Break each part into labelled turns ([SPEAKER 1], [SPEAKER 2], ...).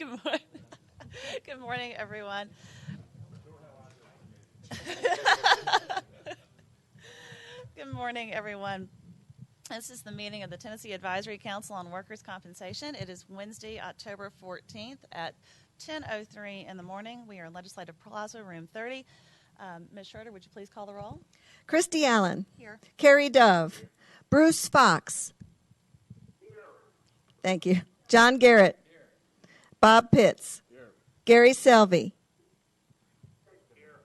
[SPEAKER 1] Good morning. Good morning, everyone. Good morning, everyone. This is the meeting of the Tennessee Advisory Council on Workers' Compensation. It is Wednesday, October 14th at 10:03 in the morning. We are in Legislative Plaza, Room 30. Ms. Schroeder, would you please call the roll?
[SPEAKER 2] Christy Allen.
[SPEAKER 1] Here.
[SPEAKER 2] Carrie Dove. Here. Bruce Fox. Here. Thank you. John Garrett. Here. Bob Pitts. Here. Gary Selvey. Here.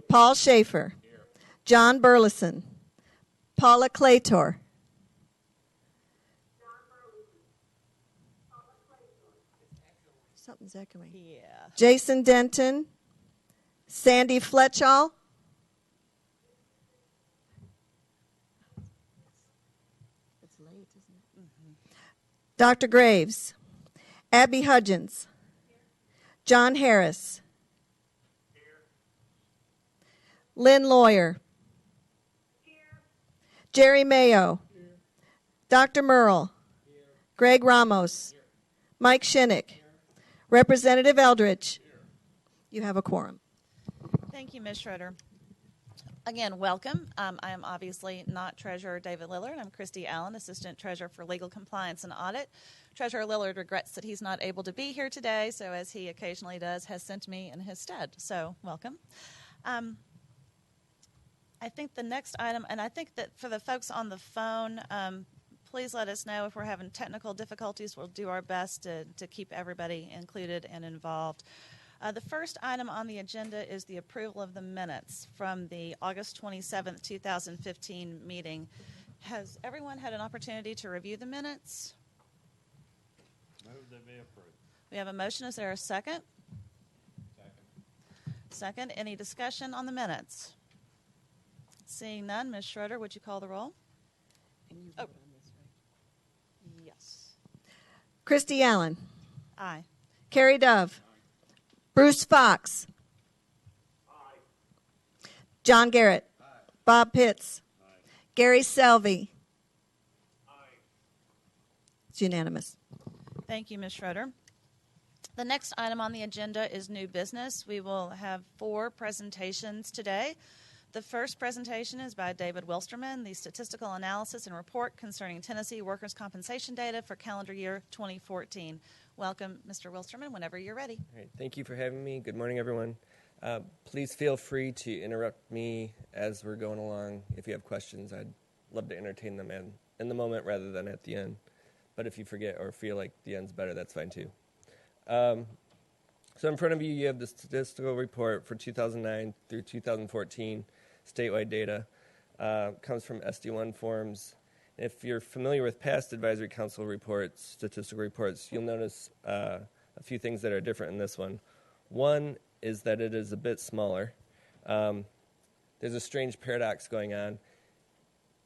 [SPEAKER 2] Paul Schaefer. Here. John Burleson. Paula Claytor. Something's echoing.
[SPEAKER 1] Yeah.
[SPEAKER 2] Jason Denton. Sandy Fletchall. It's late, isn't it? Mm-hmm. Dr. Graves. Abby Hudgens. Here. John Harris. Here. Lynn Lawyer. Here. Jerry Mayo. Here. Dr. Merle. Here. Greg Ramos. Here. Mike Shinnick. Here. Representative Eldridge. Here. You have a quorum.
[SPEAKER 1] Thank you, Ms. Schroeder. Again, welcome. I am obviously not Treasurer David Lillard. I'm Christy Allen, Assistant Treasurer for Legal Compliance and Audit. Treasurer Lillard regrets that he's not able to be here today, so as he occasionally does, has sent me in his stead. So, welcome. I think the next item, and I think that for the folks on the phone, please let us know if we're having technical difficulties. We'll do our best to keep everybody included and involved. The first item on the agenda is the approval of the minutes from the August 27th, 2015 meeting. Has everyone had an opportunity to review the minutes?
[SPEAKER 3] Move they be approved.
[SPEAKER 1] We have a motion. Is there a second? Second. Any discussion on the minutes? Seeing none, Ms. Schroeder, would you call the roll?
[SPEAKER 2] And you vote on this, right?
[SPEAKER 1] Yes.
[SPEAKER 2] Christy Allen.
[SPEAKER 1] Aye.
[SPEAKER 2] Carrie Dove. Bruce Fox. Aye. John Garrett. Aye. Bob Pitts. Aye. Gary Selvey. Aye. It's unanimous.
[SPEAKER 1] Thank you, Ms. Schroeder. The next item on the agenda is new business. We will have 4 presentations today. The first presentation is by David Wilsterman, the Statistical Analysis and Report Concerning Tennessee Workers' Compensation Data for calendar year 2014. Welcome, Mr. Wilsterman, whenever you're ready.
[SPEAKER 4] All right, thank you for having me. Good morning, everyone. Please feel free to interrupt me as we're going along. If you have questions, I'd love to entertain them in the moment rather than at the end. But if you forget or feel like the end's better, that's fine too. So in front of you, you have the statistical report for 2009 through 2014 statewide data. Comes from SD1 forms. If you're familiar with past advisory council reports, statistical reports, you'll notice a few things that are different in this one. One is that it is a bit smaller. There's a strange paradox going on.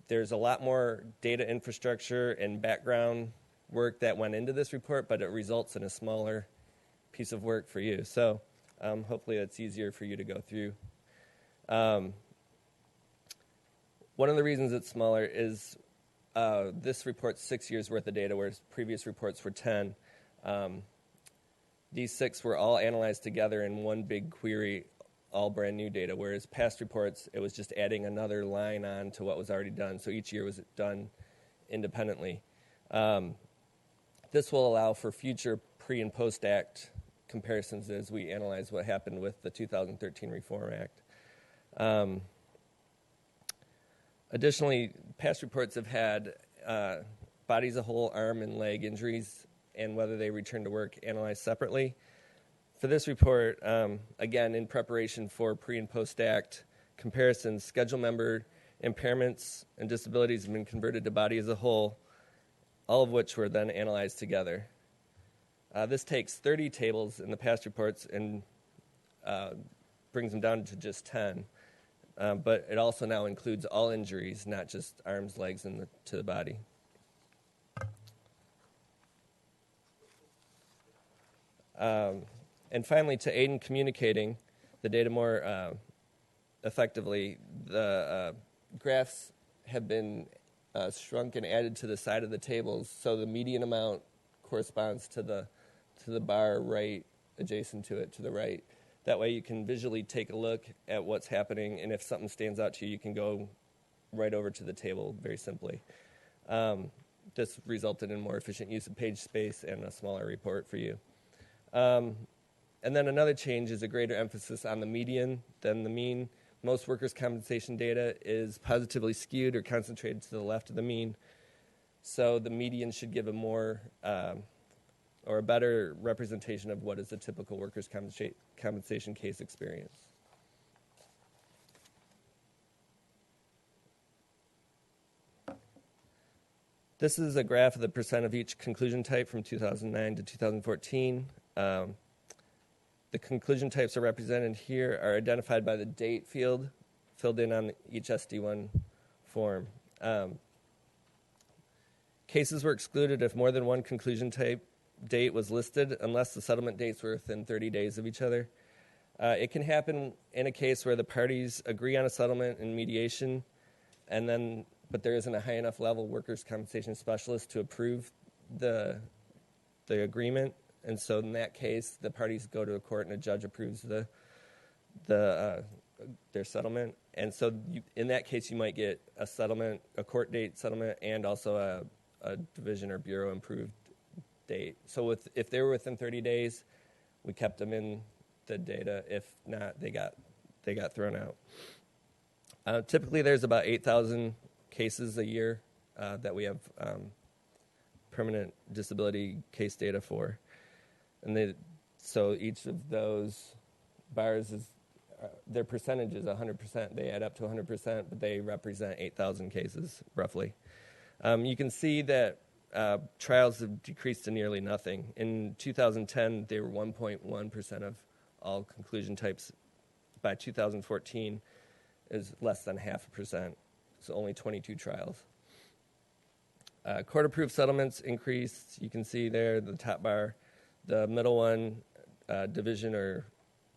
[SPEAKER 4] There's a lot more data infrastructure and background work that went into this report, but it results in a smaller piece of work for you. So hopefully it's easier for you to go through. One of the reasons it's smaller is this report's 6 years worth of data, whereas previous reports were 10. These 6 were all analyzed together in one big query, all brand new data, whereas past reports, it was just adding another line on to what was already done. So each year was done independently. This will allow for future pre- and post-act comparisons as we analyze what happened with the 2013 Reform Act. Additionally, past reports have had body as a whole, arm and leg injuries, and whether they return to work analyzed separately. For this report, again, in preparation for pre- and post-act comparisons, schedule member impairments and disabilities have been converted to body as a whole, all of which were then analyzed together. This takes 30 tables in the past reports and brings them down to just 10. But it also now includes all injuries, not just arms, legs, and to the body. And finally, to aid in communicating the data more effectively, the graphs have been shrunk and added to the side of the tables, so the median amount corresponds to to the bar right adjacent to it, to the right. That way you can visually take a look at what's happening, and if something stands out to you, you can go right over to the table very simply. This resulted in more efficient use of page space and a smaller report for you. And then another change is a greater emphasis on the median than the mean. Most workers' compensation data is positively skewed or concentrated to the left of the mean. So the median should give a more or a better representation of what is a typical workers' compensation case experience. This is a graph of the percent of each conclusion type from 2009 to 2014. The conclusion types are represented here are identified by the date field filled in on each SD1 form. Cases were excluded if more than one conclusion type date was listed unless the settlement dates were within 30 days of each other. It can happen in a case where the parties agree on a settlement and mediation, but there isn't a high enough level workers' compensation specialist to approve the agreement. And so in that case, the parties go to a court and a judge approves their settlement. And so in that case, you might get a settlement, a court date settlement, and also a division or bureau improved date. So if they were within 30 days, we kept them in the data. If not, they got thrown out. Typically, there's about 8,000 cases a year that we have permanent disability case data for. And so each of those bars their percentage is 100%. They add up to 100%, but they represent 8,000 cases, roughly. You can see that trials have decreased to nearly nothing. In 2010, they were 1.1% of all conclusion types. By 2014, is less than 0.5%, so only 22 trials. Court-approved settlements increased. You can see there, the top bar. The middle one, division or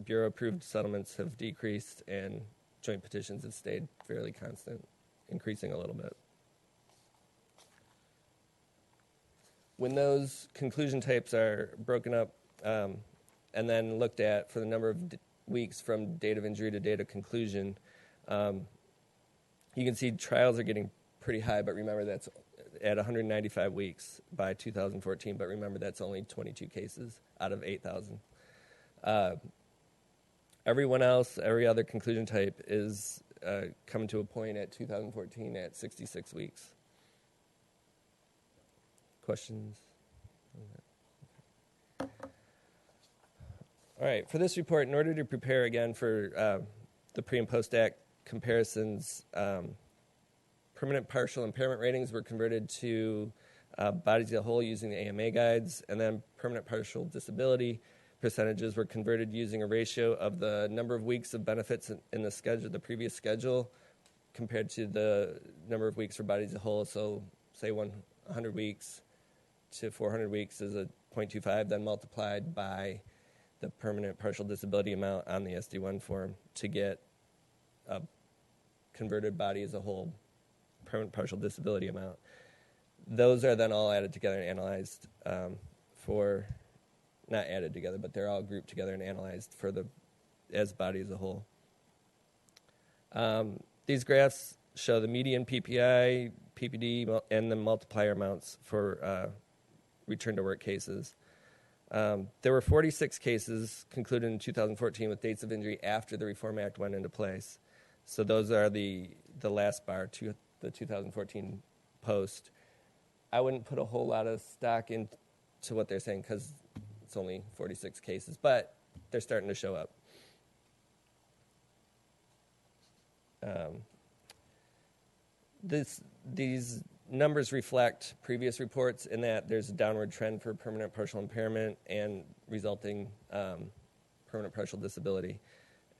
[SPEAKER 4] bureau-approved settlements have decreased, and joint petitions have stayed fairly constant, increasing a little bit. When those conclusion types are broken up and then looked at for the number of weeks from date of injury to date of conclusion, you can see trials are getting pretty high, but remember that's at 195 weeks by 2014, but remember that's only 22 cases out of 8,000. Everyone else, every other conclusion type is coming to a point at 2014 at 66 weeks. Questions? All right, for this report, in order to prepare again for the pre- and post-act comparisons, permanent partial impairment ratings were converted to bodies as a whole using the AMA guides, and then permanent partial disability percentages were converted using a ratio of the number of weeks of benefits in the schedule, the previous schedule, compared to the number of weeks for bodies as a whole. So say 100 weeks to 400 weeks is a 0.25, then multiplied by the permanent partial disability amount on the SD1 form to get a converted body as a whole permanent partial disability amount. Those are then all added together and analyzed not added together, but they're all grouped together and analyzed as body as a whole. These graphs show the median PPI, PPD, and the multiplier amounts for return to work cases. There were 46 cases concluded in 2014 with dates of injury after the Reform Act went into place. So those are the last bar, the 2014 post. I wouldn't put a whole lot of stock into what they're saying because it's only 46 cases, but they're starting to show up. These numbers reflect previous reports in that there's a downward trend for permanent partial impairment and resulting permanent partial disability.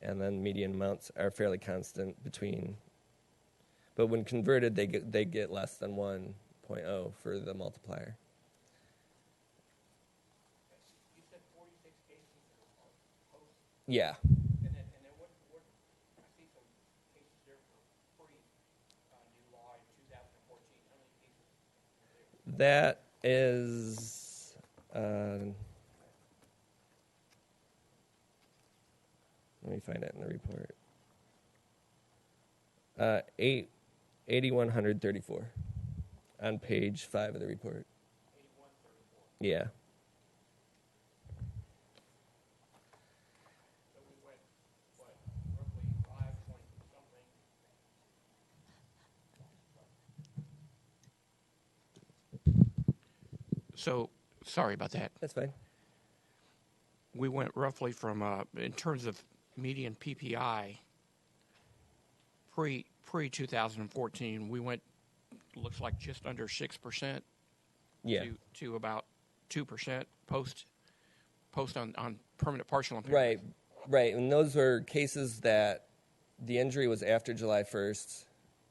[SPEAKER 4] And then median amounts are fairly constant but when converted, they get less than 1.0 for the multiplier.
[SPEAKER 5] You said 46 cases are post.
[SPEAKER 4] Yeah.
[SPEAKER 5] And then what I see some cases there for pre-July 2014. How many cases are there?
[SPEAKER 4] That is, find it in the report. 8,134 on page 5 of the report.
[SPEAKER 5] 8134.
[SPEAKER 4] Yeah.
[SPEAKER 5] So we went, what, roughly 5 point something? So, sorry about that.
[SPEAKER 4] That's fine.
[SPEAKER 5] We went roughly from, in terms of median PPI, pre 2014, we went, looks like just under 6%.
[SPEAKER 4] Yeah.
[SPEAKER 5] To about 2% post on permanent partial impairment.
[SPEAKER 4] Right. And those were cases that the injury was after July 1st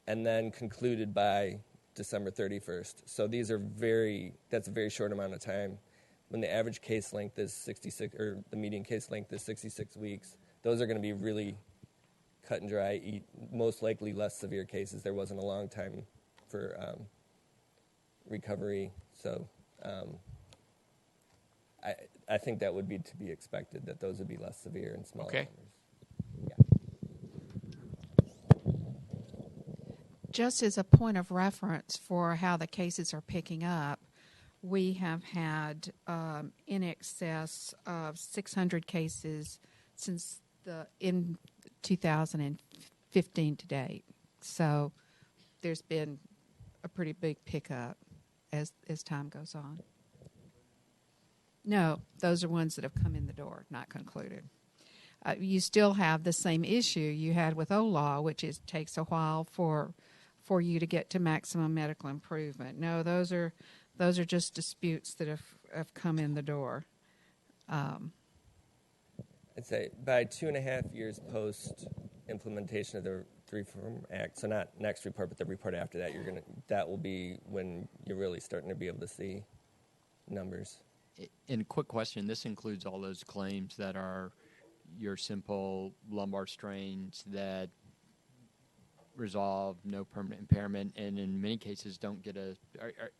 [SPEAKER 4] and then concluded by December 31st. So these are that's a very short amount of time. When the average case length is 66, or the median case length is 66 weeks, those are going to be really cut and dry, most likely less severe cases. There wasn't a long time for recovery. So I think that would be to be expected, that those would be less severe and smaller
[SPEAKER 5] Okay.
[SPEAKER 4] numbers. Yeah.
[SPEAKER 6] Just as a point of reference for how the cases are picking up, we have had in excess of 600 cases since in 2015 to date. So there's been a pretty big pickup as time goes on. No, those are ones that have come in the door, not concluded. You still have the same issue you had with OLAW, which takes a while for you to get to maximum medical improvement. No, those are just disputes that have come in the door.
[SPEAKER 4] I'd say by 2.5 years post implementation of the Reform Act, so not next report, but the report after that, that will be when you're really starting to be able to see numbers.
[SPEAKER 7] And a quick question, this includes all those claims that are your simple lumbar strains that resolve, no permanent impairment, and in many cases don't get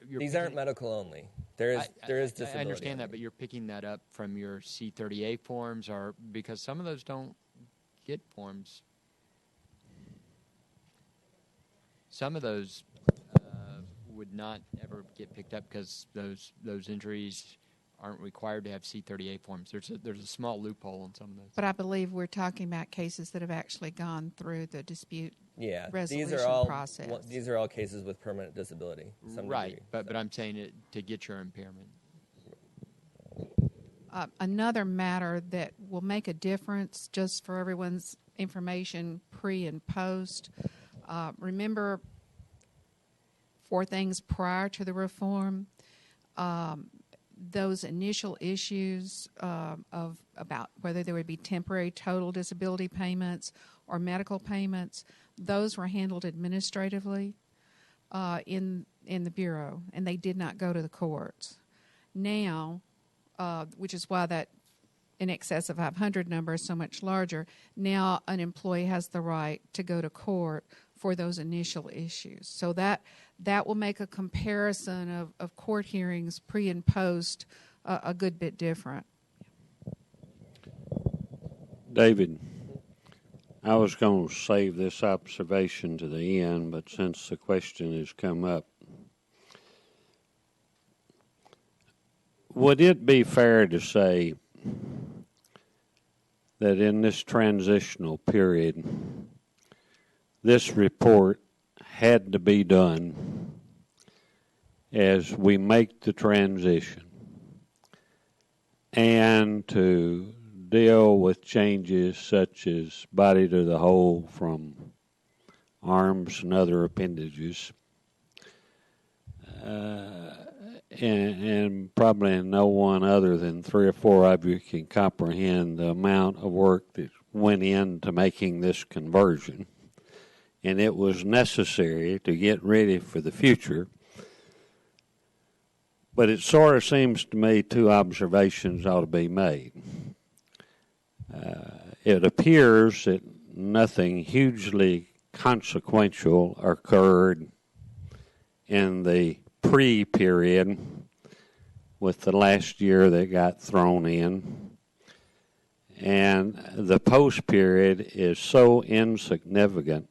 [SPEAKER 4] These aren't medical only. There is disability.
[SPEAKER 7] I understand that,
[SPEAKER 4] only.
[SPEAKER 7] but you're picking that up from your C38 forms, or because some of those don't get forms. Some of those would not ever get picked up because those injuries aren't required to have C38 forms. There's a small loophole in some of those.
[SPEAKER 6] But I believe we're talking about cases that have actually gone through the dispute resolution process.
[SPEAKER 4] These are all cases with permanent disability.
[SPEAKER 7] Right, but I'm saying it to get your impairment.
[SPEAKER 6] Another matter that will make a difference, just for everyone's information, pre and post. Remember, 4 things prior to the reform. Those initial issues of about whether there would be temporary total disability payments or medical payments, those were handled administratively in the Bureau, and they did not go to the courts. Now, which is why that in excess of 500 number is so much larger, now an employee has the right to go to court for those initial issues. So that will make a comparison of court hearings pre and post a good bit different.
[SPEAKER 3] David, I was going to save this observation to the end, but since the question has come up, would it be fair to say that in this transitional period, this report had to be done as we make the transition and to deal with changes such as body to the whole from arms and other appendages, and probably no one other than 3 or 4 of you can comprehend the amount of work that went into making this conversion. And it was necessary to get ready for the future. But it sort of seems to me 2 observations ought to be made. It appears that nothing hugely consequential occurred in the pre-period with the last year that got thrown in. And the post period is so insignificant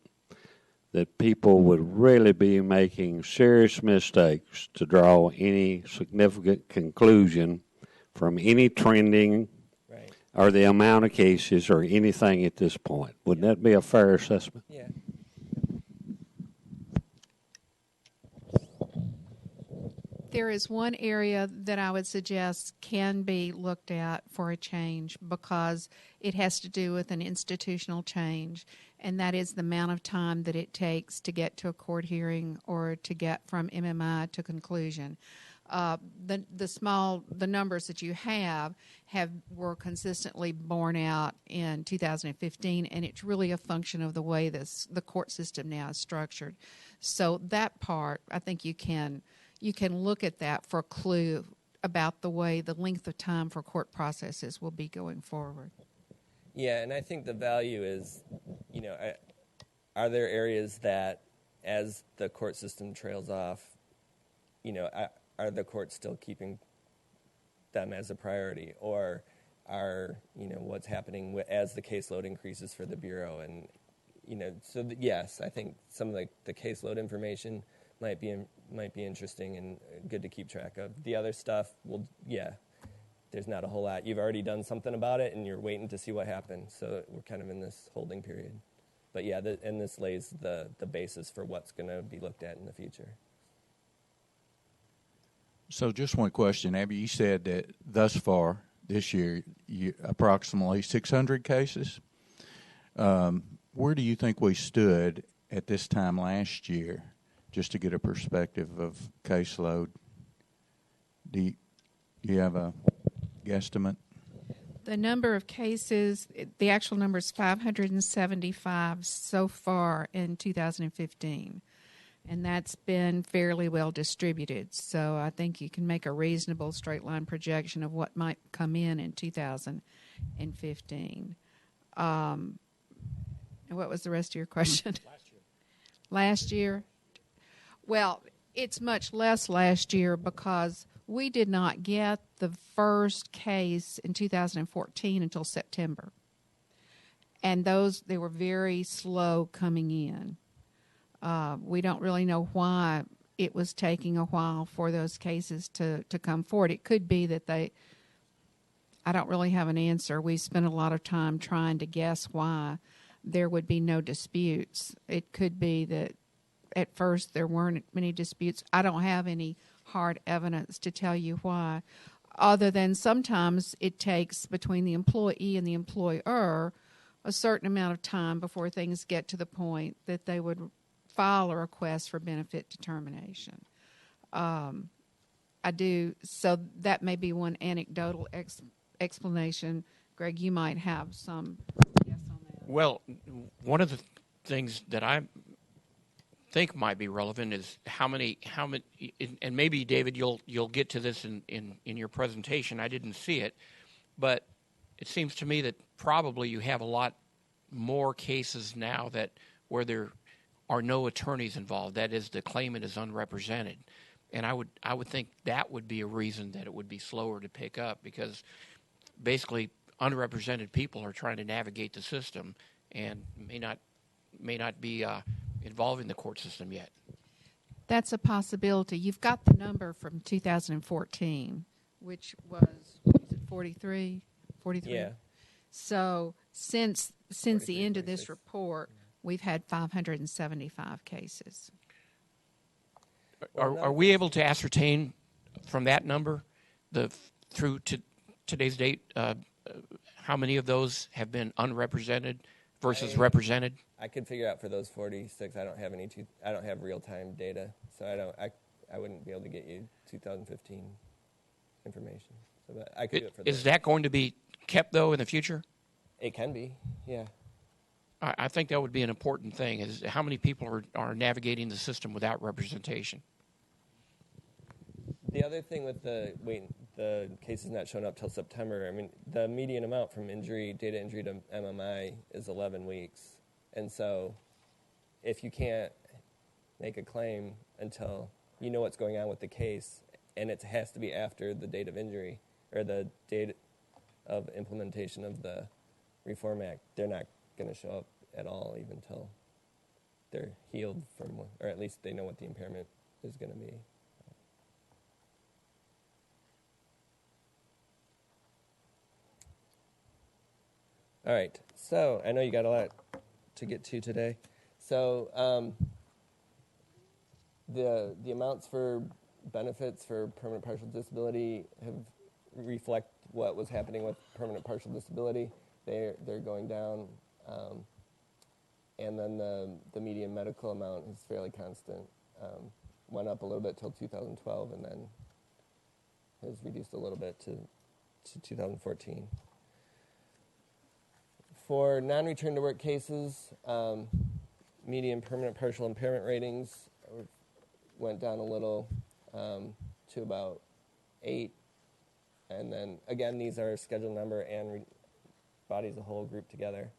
[SPEAKER 3] that people would really be making serious mistakes to draw any significant conclusion from any trending
[SPEAKER 4] Right.
[SPEAKER 3] or the amount of cases or anything at this point. Wouldn't that be a fair assessment?
[SPEAKER 4] Yeah.
[SPEAKER 6] There is one area that I would suggest can be looked at for a change because it has to do with an institutional change, and that is the amount of time that it takes to get to a court hearing or to get from MMI to conclusion. The numbers that you were consistently borne out in 2015, and it's really a function of the way the court system now is structured. So that part, I think you can look at that for a clue about the way the length of time for court processes will be going forward.
[SPEAKER 4] Yeah, and I think the value is, are there areas that, as the court system trails off, are the courts still keeping them as a priority, or are what's happening as the caseload increases for the bureau, and yes, I think some of the caseload information might be interesting and good to keep track of. The other stuff, there's not a whole lot. You've already done something about it, and you're waiting to see what happens. So we're kind of in this holding period. But yeah, and this lays the basis for what's going to be looked at in the future.
[SPEAKER 8] So just one question, Abby. You said that thus far this year, approximately 600 cases. Where do you think we stood at this time last year, just to get a perspective of caseload? Do you have a guesstimate?
[SPEAKER 6] The number of cases, the actual number is 575 so far in 2015. And that's been fairly well distributed. So I think you can make a reasonable straight line projection of what might come in 2015. And what was the rest of your question? Last year? Well, it's much less last year because we did not get the first case in 2014 until September. And they were very slow coming in. We don't really know why it was taking a while for those cases to come forward. It could be that I don't really have an answer. We spent a lot of time trying to guess why there would be no disputes. It could be that at first there weren't many disputes. I don't have any hard evidence to tell you why, other than sometimes it takes between the employee and the employer a certain amount of time before things get to the point that they would file a request for benefit determination. So that may be one anecdotal explanation. Greg, you might have some guess on that.
[SPEAKER 5] Well, one of the things that I think might be relevant is how many, and maybe David, you'll get to this in your presentation. I didn't see it, but it seems to me that probably you have a lot more cases now where there are no attorneys involved. That is, the claimant is unrepresented, and I would think that would be a reason that it would be slower to pick up, because basically unrepresented people are trying to navigate the system and may not be involved in the court system yet.
[SPEAKER 6] That's a possibility. You've got the number from 2014, which was 43?
[SPEAKER 4] Yeah.
[SPEAKER 6] So since the end of this report, we've had 575 cases.
[SPEAKER 5] Are we able to ascertain from that number, through to today's date, how many of those have been unrepresented versus represented?
[SPEAKER 4] I could figure out for those 46. I don't have I don't have real time data, so I wouldn't be able to get you 2015 information. So but I could do it for
[SPEAKER 5] Is that going to be kept though in the future?
[SPEAKER 4] It can be, yeah.
[SPEAKER 5] I think that would be an important thing, is how many people are navigating the system without representation.
[SPEAKER 4] The other thing with the cases not showing up till September, I mean, the median amount from data injury to MMI is 11 weeks. And so if you can't make a claim until you know what's going on with the case, and it has to be after the date of injury or the date of implementation of the Reform Act, they're not going to show up at all even until they're healed from, or at least they know what the impairment is going to be. All right, so I know you got a lot to get to today. So the amounts for benefits for permanent partial disability have reflect what was happening with permanent partial disability. They're going down, and then the median medical amount is fairly constant. Went up a little bit till 2012, and then has reduced a little bit to 2014. For non-return to work cases, median permanent partial impairment ratings went down a little to about 8. And then, again, these are schedule number and body as a whole grouped together.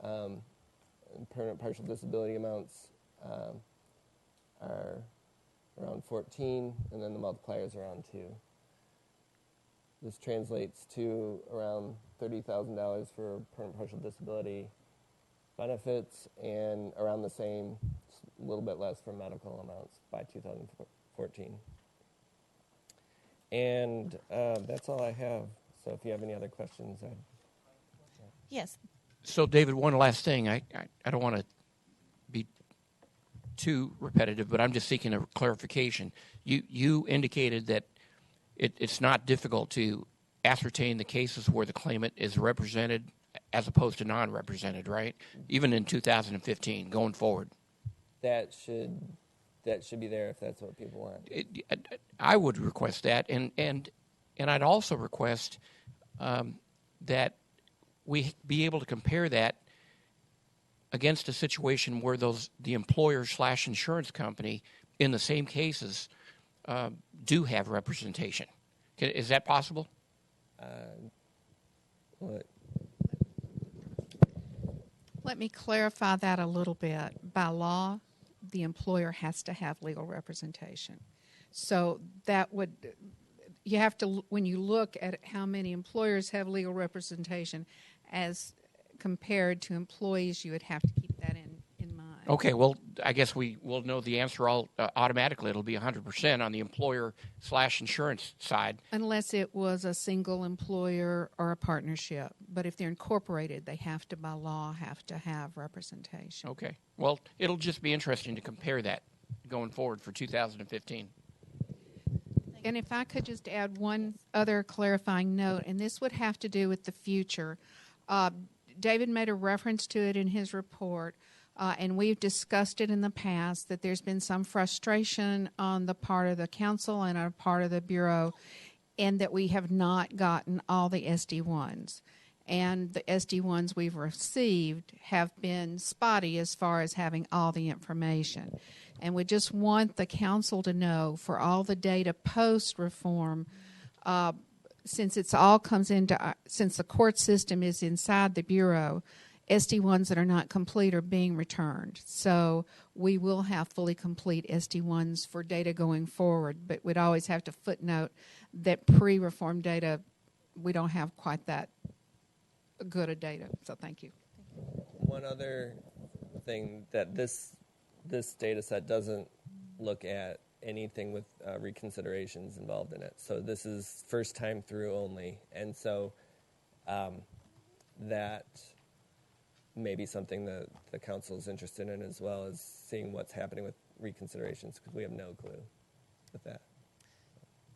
[SPEAKER 4] Permanent partial disability amounts are around 14, and then the multipliers are around 2. This translates to around $30,000 for permanent partial disability benefits and around the same, a little bit less for medical amounts by 2014. And that's all I have. So if you have any other questions,
[SPEAKER 1] Yes.
[SPEAKER 5] So, David, one last thing. I don't want to be too repetitive, but I'm just seeking a clarification. You indicated that it's not difficult to ascertain the cases where the claimant is represented as opposed to non-represented, right? Even in 2015, going forward.
[SPEAKER 4] that should be there if that's what people want.
[SPEAKER 5] I would request that, and I'd also request that we be able to compare that against a situation where the employer/insurance company in the same cases do have representation. Is that possible?
[SPEAKER 6] Let me clarify that a little bit. By law, the employer has to have legal representation. So that would, you have to, when you look at how many employers have legal representation as compared to employees, you would have to keep that in mind.
[SPEAKER 5] Okay, well, I guess we will know the answer automatically. It'll be 100% on the employer/insurance side.
[SPEAKER 6] Unless it was a single employer or a partnership. But if they're incorporated, they have to, by law, have to have representation.
[SPEAKER 5] Okay. Well, it'll just be interesting to compare that going forward for 2015.
[SPEAKER 6] And if I could just add one other clarifying note, and this would have to do with the future. David made a reference to it in his report, and we've discussed it in the past, that there's been some frustration on the part of the council and on part of the Bureau, and that we have not gotten all the SD1s. And the SD1s we've received have been spotty as far as having all the information. And we just want the council to know, for all the data post-reform, since it's all comes into, since the court system is inside the Bureau, SD1s that are not complete are being returned. So we will have fully complete SD1s for data going forward, but we'd always have to footnote that pre-reform data, we don't have quite that good a data. So thank you.
[SPEAKER 4] One other thing, that this data set doesn't look at anything with reconsiderations involved in it. So this is first time through only. And so that may be something that the council is interested in, as well as seeing what's happening with reconsiderations, because we have no clue with that.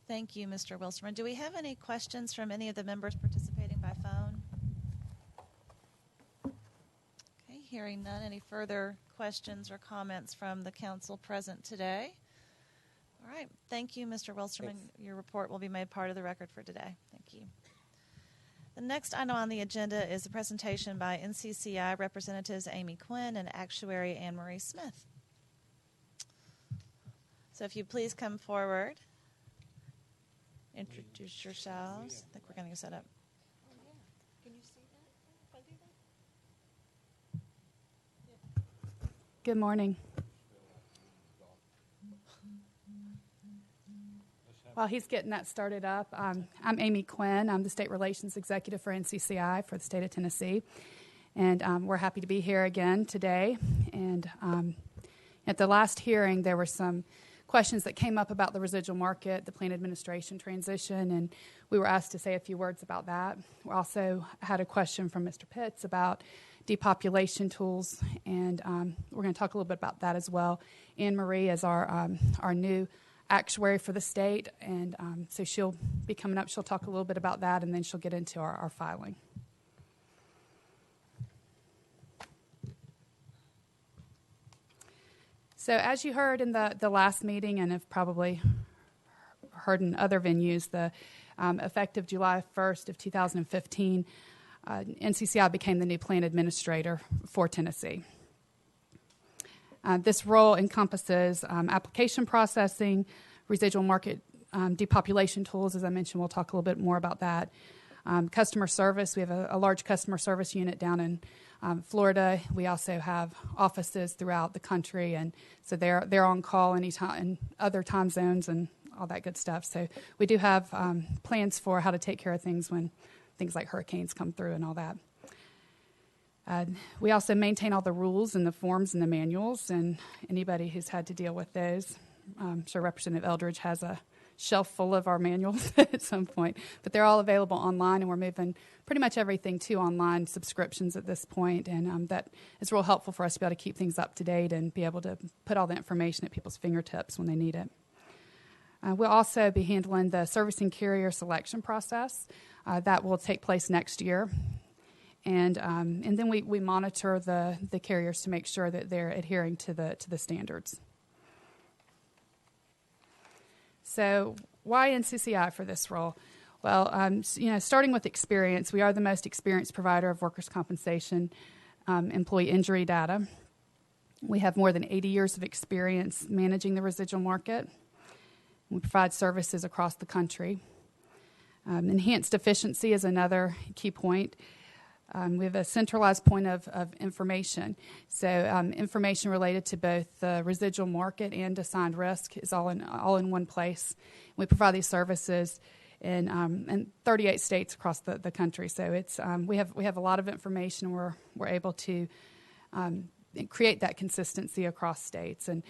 [SPEAKER 1] Thank you, Mr. Wilsterman. Do we have any questions from any of the members participating by phone? Okay, hearing none. Any further questions or comments from the council present today? All right. Thank you, Mr. Wilsterman.
[SPEAKER 4] Thanks.
[SPEAKER 1] Your report will be made part of the record for today. Thank you. The next item on the agenda is a presentation by NCCI representatives Amy Quinn and actuary Anne Marie Smith. So if you please come forward, introduce yourselves. I think we're going to get set up.
[SPEAKER 9] Good morning. While he's getting that started up, I'm Amy Quinn. I'm the State Relations Executive for NCCI for the state of Tennessee. And we're happy to be here again today. And at the last hearing, there were some questions that came up about the residual market, the plan administration transition, and we were asked to say a few words about that. We also had a question from Mr. Pitts about depopulation tools, and we're going to talk a little bit about that as well. Anne Marie is our new actuary for the state, and so she'll be coming up. She'll talk a little bit about that, and then she'll get into our filing. So as you heard in the last meeting, and have probably heard in other venues, the effective July 1st of 2015, NCCI became the new plan administrator for Tennessee. This role encompasses application processing, residual market depopulation tools. As I mentioned, we'll talk a little bit more about that. Customer service. We have a large customer service unit down in Florida. We also have offices throughout the country, and so they're on call anytime in other time zones and all that good stuff. So we do have plans for how to take care of things when things like hurricanes come through and all that. We also maintain all the rules and the forms and the manuals, and anybody who's had to deal with those. I'm sure Representative Eldridge has a shelf full of our manuals at some point, but they're all available online, and we're moving pretty much everything to online subscriptions at this point, and that is real helpful for us to be able to keep things up to date and be able to put all the information at people's fingertips when they need it. We'll also be handling the servicing carrier selection process. That will take place next year. And then we monitor the carriers to make sure that they're adhering to the standards. So why NCCI for this role? Well, starting with experience, we are the most experienced provider of workers' compensation employee injury data. We have more than 80 years of experience managing the residual market. We provide services across the country. Enhanced efficiency is another key point. We have a centralized point of information. So information related to both the residual market and assigned risk is all in one place. We provide these services in 38 states across the country. So it's we have a lot of information. We're able to create that consistency across states. And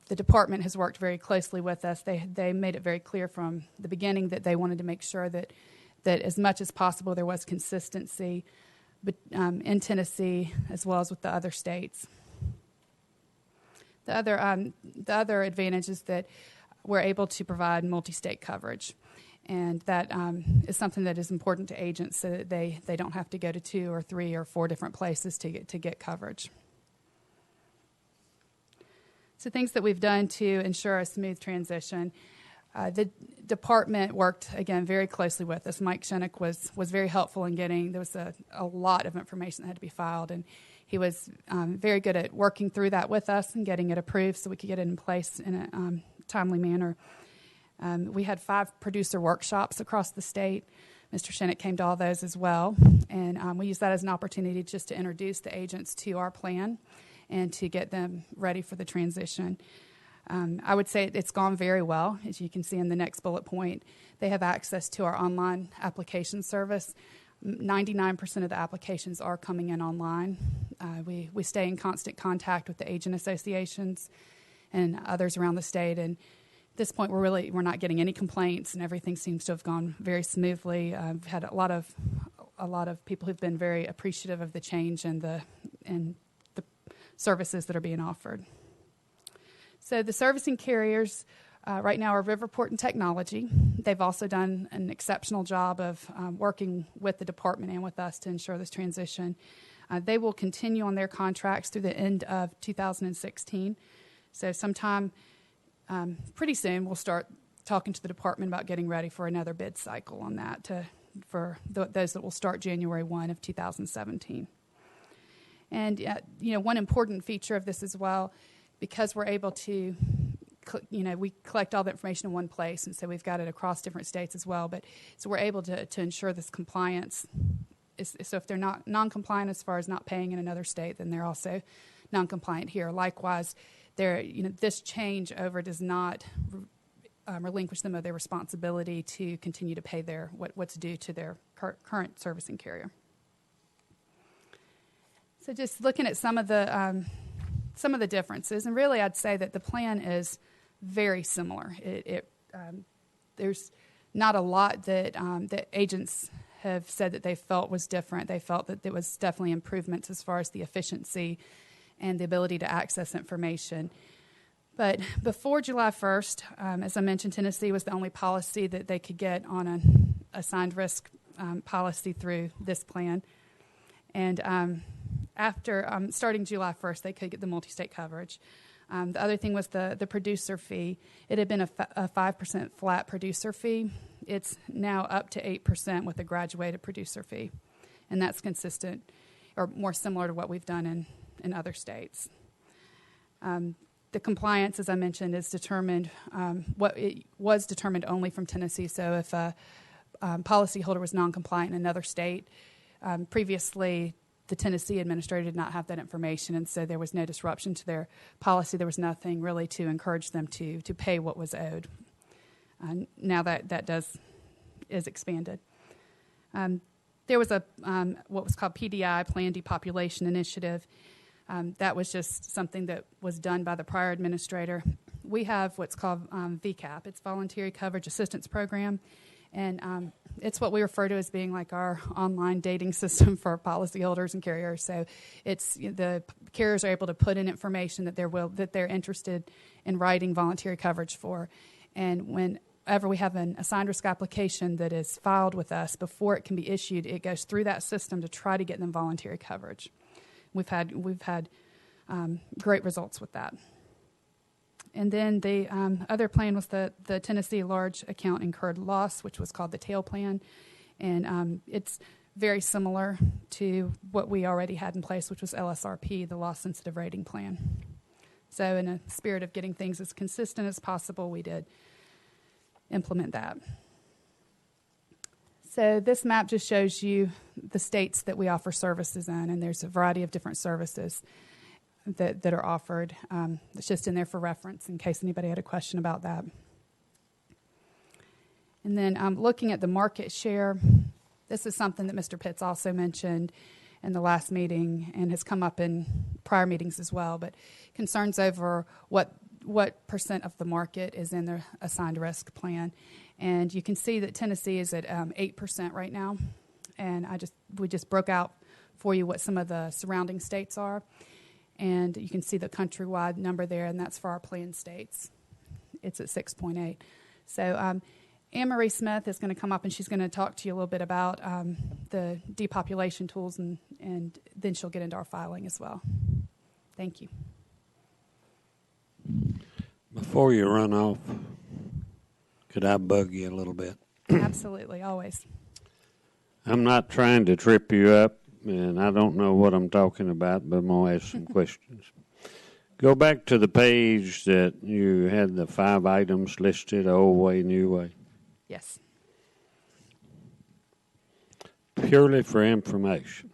[SPEAKER 9] the department has worked very closely with us. They made it very clear from the beginning that they wanted to make sure that as much as possible there was consistency in Tennessee as well as with the other states. The other advantage is that we're able to provide multi-state coverage, and that is something that is important to agents so that they don't have to go to 2 or 3 or 4 different places to get coverage. So things that we've done to ensure a smooth transition. The department worked, again, very closely with us. Mike Shinnick was very helpful in getting, there was a lot of information that had to be filed, and he was very good at working through that with us and getting it approved so we could get it in place in a timely manner. We had 5 producer workshops across the state. Mr. Shinnick came to all those as well, and we used that as an opportunity just to introduce the agents to our plan and to get them ready for the transition. I would say it's gone very well. As you can see in the next bullet point, they have access to our online application service. 99% of the applications are coming in online. We stay in constant contact with the agent associations and others around the state. And at this point, we're not getting any complaints, and everything seems to have gone very smoothly. I've had a lot of people who've been very appreciative of the change and the services that are being offered. So the servicing carriers right now are Riverport and Technology. They've also done an exceptional job of working with the department and with us to ensure this transition. They will continue on their contracts through the end of 2016. So sometime pretty soon we'll start talking to the department about getting ready for another bid cycle on that for those that will start January 1 of 2017. And one important feature of this as well, because we're able to, we collect all the information in one place, and so we've got it across different states as well. But so we're able to ensure this compliance. So if they're not non-compliant as far as not paying in another state, then they're also non-compliant here. Likewise, this changeover does not relinquish them of their responsibility to continue to pay what's due to their current servicing carrier. So just looking at some of the differences, and really I'd say that the plan is very similar. There's not a lot that that agents have said that they felt was different. They felt that there was definitely improvements as far as the efficiency and the ability to access information. But before July 1st, as I mentioned, Tennessee was the only policy that they could get on an assigned risk policy through this plan. And after starting July 1st, they could get the multi-state coverage. The other thing was the producer fee. It had been a 5% flat producer fee. It's now up to 8% with a graduated producer fee. And that's consistent or more similar to what we've done in other states. The compliance, as I mentioned, is determined, it was determined only from Tennessee. So if a policyholder was non-compliant in another state, previously the Tennessee administrator did not have that information, and so there was no disruption to their policy. There was nothing really to encourage them to pay what was owed. Now that is expanded. There was a what was called PDI, Planned Depopulation Initiative. That was just something that was done by the prior administrator. We have what's called VCAP. It's Voluntary Coverage Assistance Program, and it's what we refer to as being like our online dating system for policyholders and carriers. So it's the carriers are able to put in information that they're interested in writing voluntary coverage for, and whenever we have an assigned risk application that is filed with us, before it can be issued, it goes through that system to try to get them voluntary coverage. We've had great results with that. And then the other plan was the Tennessee Large Account Incurred Loss, which was called the TAIL plan. And it's very similar to what we already had in place, which was LSRP, the Loss Sensitive Rating Plan. So in a spirit of getting things as consistent as possible, we did implement that. So this map just shows you the states that we offer services in, and there's a variety of different services that are offered. It's just in there for reference in case anybody had a question about that. And then looking at the market share, this is something that Mr. Pitts also mentioned in the last meeting and has come up in prior meetings as well, but concerns over what percent of the market is in their assigned risk plan. And you can see that Tennessee is at 8% right now. And we just broke out for you what some of the surrounding states are. And you can see the countrywide number there, and that's for our planned states. It's at 6.8. So Anne-Marie Smith is going to come up, and she's going to talk to you a little bit about the depopulation tools, and then she'll get into our filing as well. Thank you.
[SPEAKER 3] Before you run off, could I bug you a little bit?
[SPEAKER 9] Absolutely, always.
[SPEAKER 3] I'm not trying to trip you up, and I don't know what I'm talking about, but I'm going to ask some questions. Go back to the page that you had the 5 items listed, old way, new way.
[SPEAKER 9] Yes.
[SPEAKER 3] Purely for information.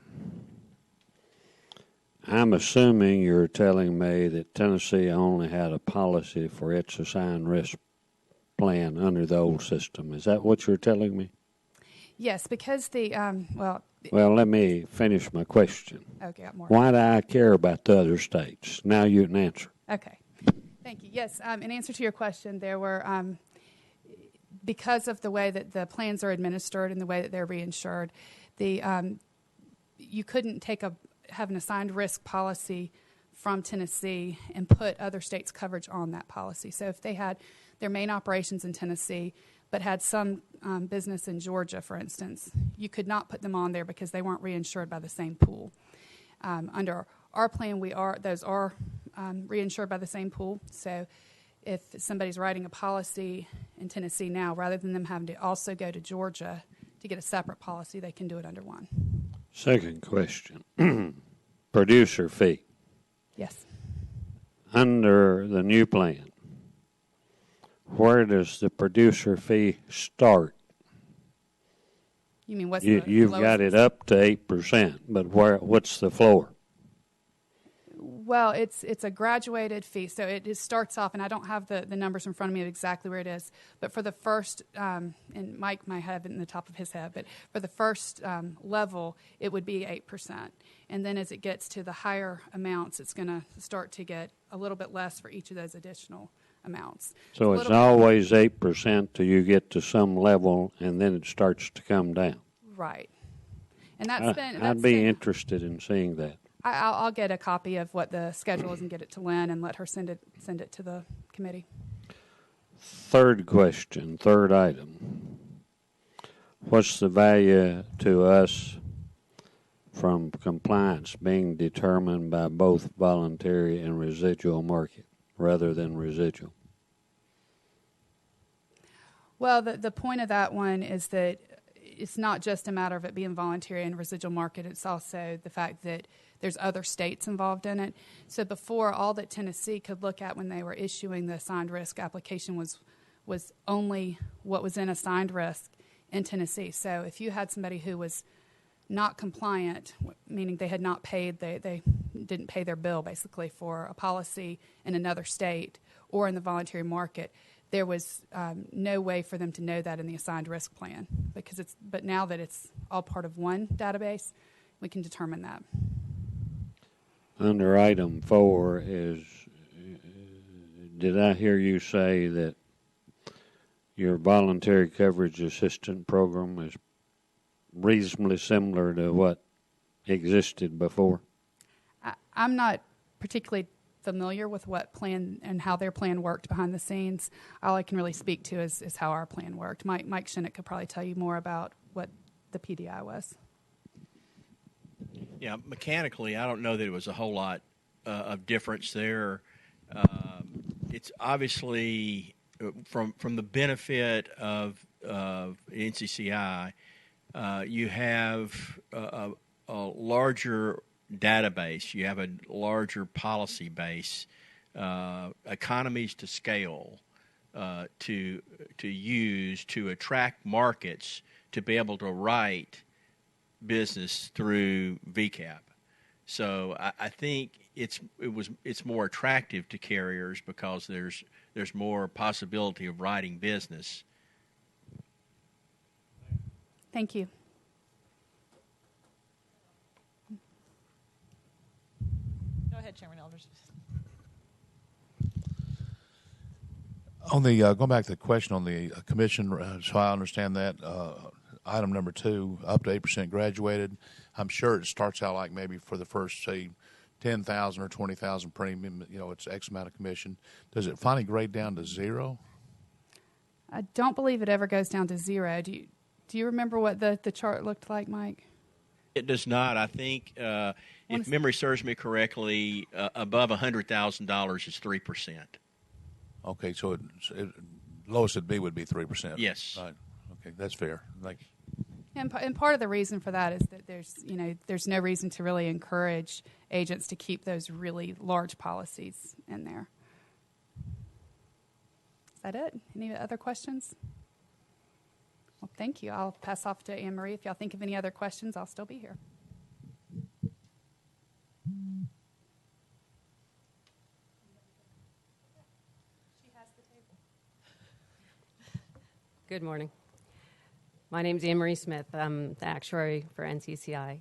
[SPEAKER 3] I'm assuming you're telling me that Tennessee only had a policy for its assigned risk plan under the old system. Is that what you're telling me?
[SPEAKER 9] Yes, because the,
[SPEAKER 3] Well, let me finish my question.
[SPEAKER 9] Okay, got more.
[SPEAKER 3] Why do I care about the other states? Now you can answer.
[SPEAKER 9] Okay. Thank you. Yes, in answer to your question, there were, because of the way that the plans are administered and the way that they're reinsured, you couldn't have an assigned risk policy from Tennessee and put other states' coverage on that policy. So if they had their main operations in Tennessee but had some business in Georgia, for instance, you could not put them on there because they weren't reinsured by the same pool. Under our plan, those are reinsured by the same pool. So if somebody's writing a policy in Tennessee now, rather than them having to also go to Georgia to get a separate policy, they can do it under one.
[SPEAKER 3] Second question. Producer fee.
[SPEAKER 9] Yes.
[SPEAKER 3] Under the new plan, where does the producer fee start?
[SPEAKER 9] You mean what's
[SPEAKER 3] You've got it up to 8%, but what's the floor?
[SPEAKER 9] Well, it's a graduated fee, so it starts off, and I don't have the numbers in front of me of exactly where it is, but for the first, and Mike might have it in the top of his head, but for the first level, it would be 8%. And then as it gets to the higher amounts, it's going to start to get a little bit less for each of those additional amounts.
[SPEAKER 3] So it's always 8% till you get to some level, and then it starts to come down.
[SPEAKER 9] Right. And
[SPEAKER 3] I'd be interested in seeing that.
[SPEAKER 9] I'll get a copy of what the schedule is and get it to Lynn and let her send it to the committee.
[SPEAKER 3] Third question, third item. What's the value to us from compliance being determined by both voluntary and residual market rather than residual?
[SPEAKER 9] Well, the point of that one is that it's not just a matter of it being voluntary and residual market. It's also the fact that there's other states involved in it. So before, all that Tennessee could look at when they were issuing the assigned risk application was only what was in assigned risk in Tennessee. So if you had somebody who was not compliant, meaning they had not paid, they didn't pay their bill basically for a policy in another state or in the voluntary market, there was no way for them to know that in the assigned risk plan but now that it's all part of one database, we can determine that.
[SPEAKER 3] Under item 4 is, did I hear you say that your voluntary coverage assistant program is reasonably similar to what existed before?
[SPEAKER 9] I'm not particularly familiar with what plan and how their plan worked behind the scenes. All I can really speak to is how our plan worked. Mike Shinnick could probably tell you more about what the PDI was.
[SPEAKER 10] Yeah, mechanically, I don't know that it was a whole lot of difference there. It's obviously from the benefit of NCCI, you have a larger database, you have a larger policy base, economies to scale to use to attract markets to be able to write business through VCAP. So I think it's more attractive to carriers because there's more possibility of writing business.
[SPEAKER 9] Thank you.
[SPEAKER 1] Go ahead, Chairman Eldridge.
[SPEAKER 11] On the going back to the question on the commission, so I understand that item number 2, up to 8% graduated. I'm sure it starts out like maybe for the first, say, 10,000 or 20,000 premium. It's X amount of commission. Does it finally grade down to 0?
[SPEAKER 9] I don't believe it ever goes down to 0. Do you remember what the chart looked like, Mike?
[SPEAKER 10] It does not. I think, if memory serves me correctly, above $100,000 is 3%.
[SPEAKER 11] Okay, so lowest it'd be would be 3%.
[SPEAKER 10] Yes.
[SPEAKER 11] Right. Okay, that's fair. Thank you.
[SPEAKER 9] And part of the reason for that is that there's no reason to really encourage agents to keep those really large policies in there. Is that it? Any other questions? Well, thank you. I'll pass off to Anne Marie. If y'all think of any other questions, I'll still be here. She has the table.
[SPEAKER 12] Good morning. My name is Anne Marie Smith. I'm the actuary for NCCI.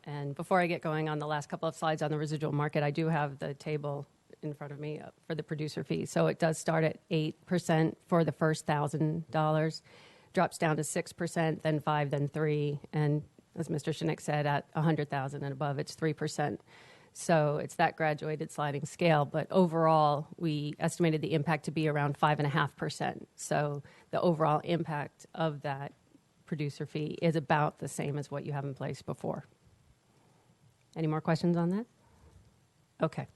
[SPEAKER 12] And before I get going on the last couple of slides on the residual market, I do have the table in front of me for the producer fee. So it does start at 8% for the first $1,000, drops down to 6%, then 5%, then 3%, and as Mr. Shinnick said, at 100,000 and above, it's 3%. So it's that graduated sliding scale. But overall, we estimated the impact to be around 5.5%. So the overall impact of that producer fee is about the same as what you have in place before. Any more questions on that? Okay.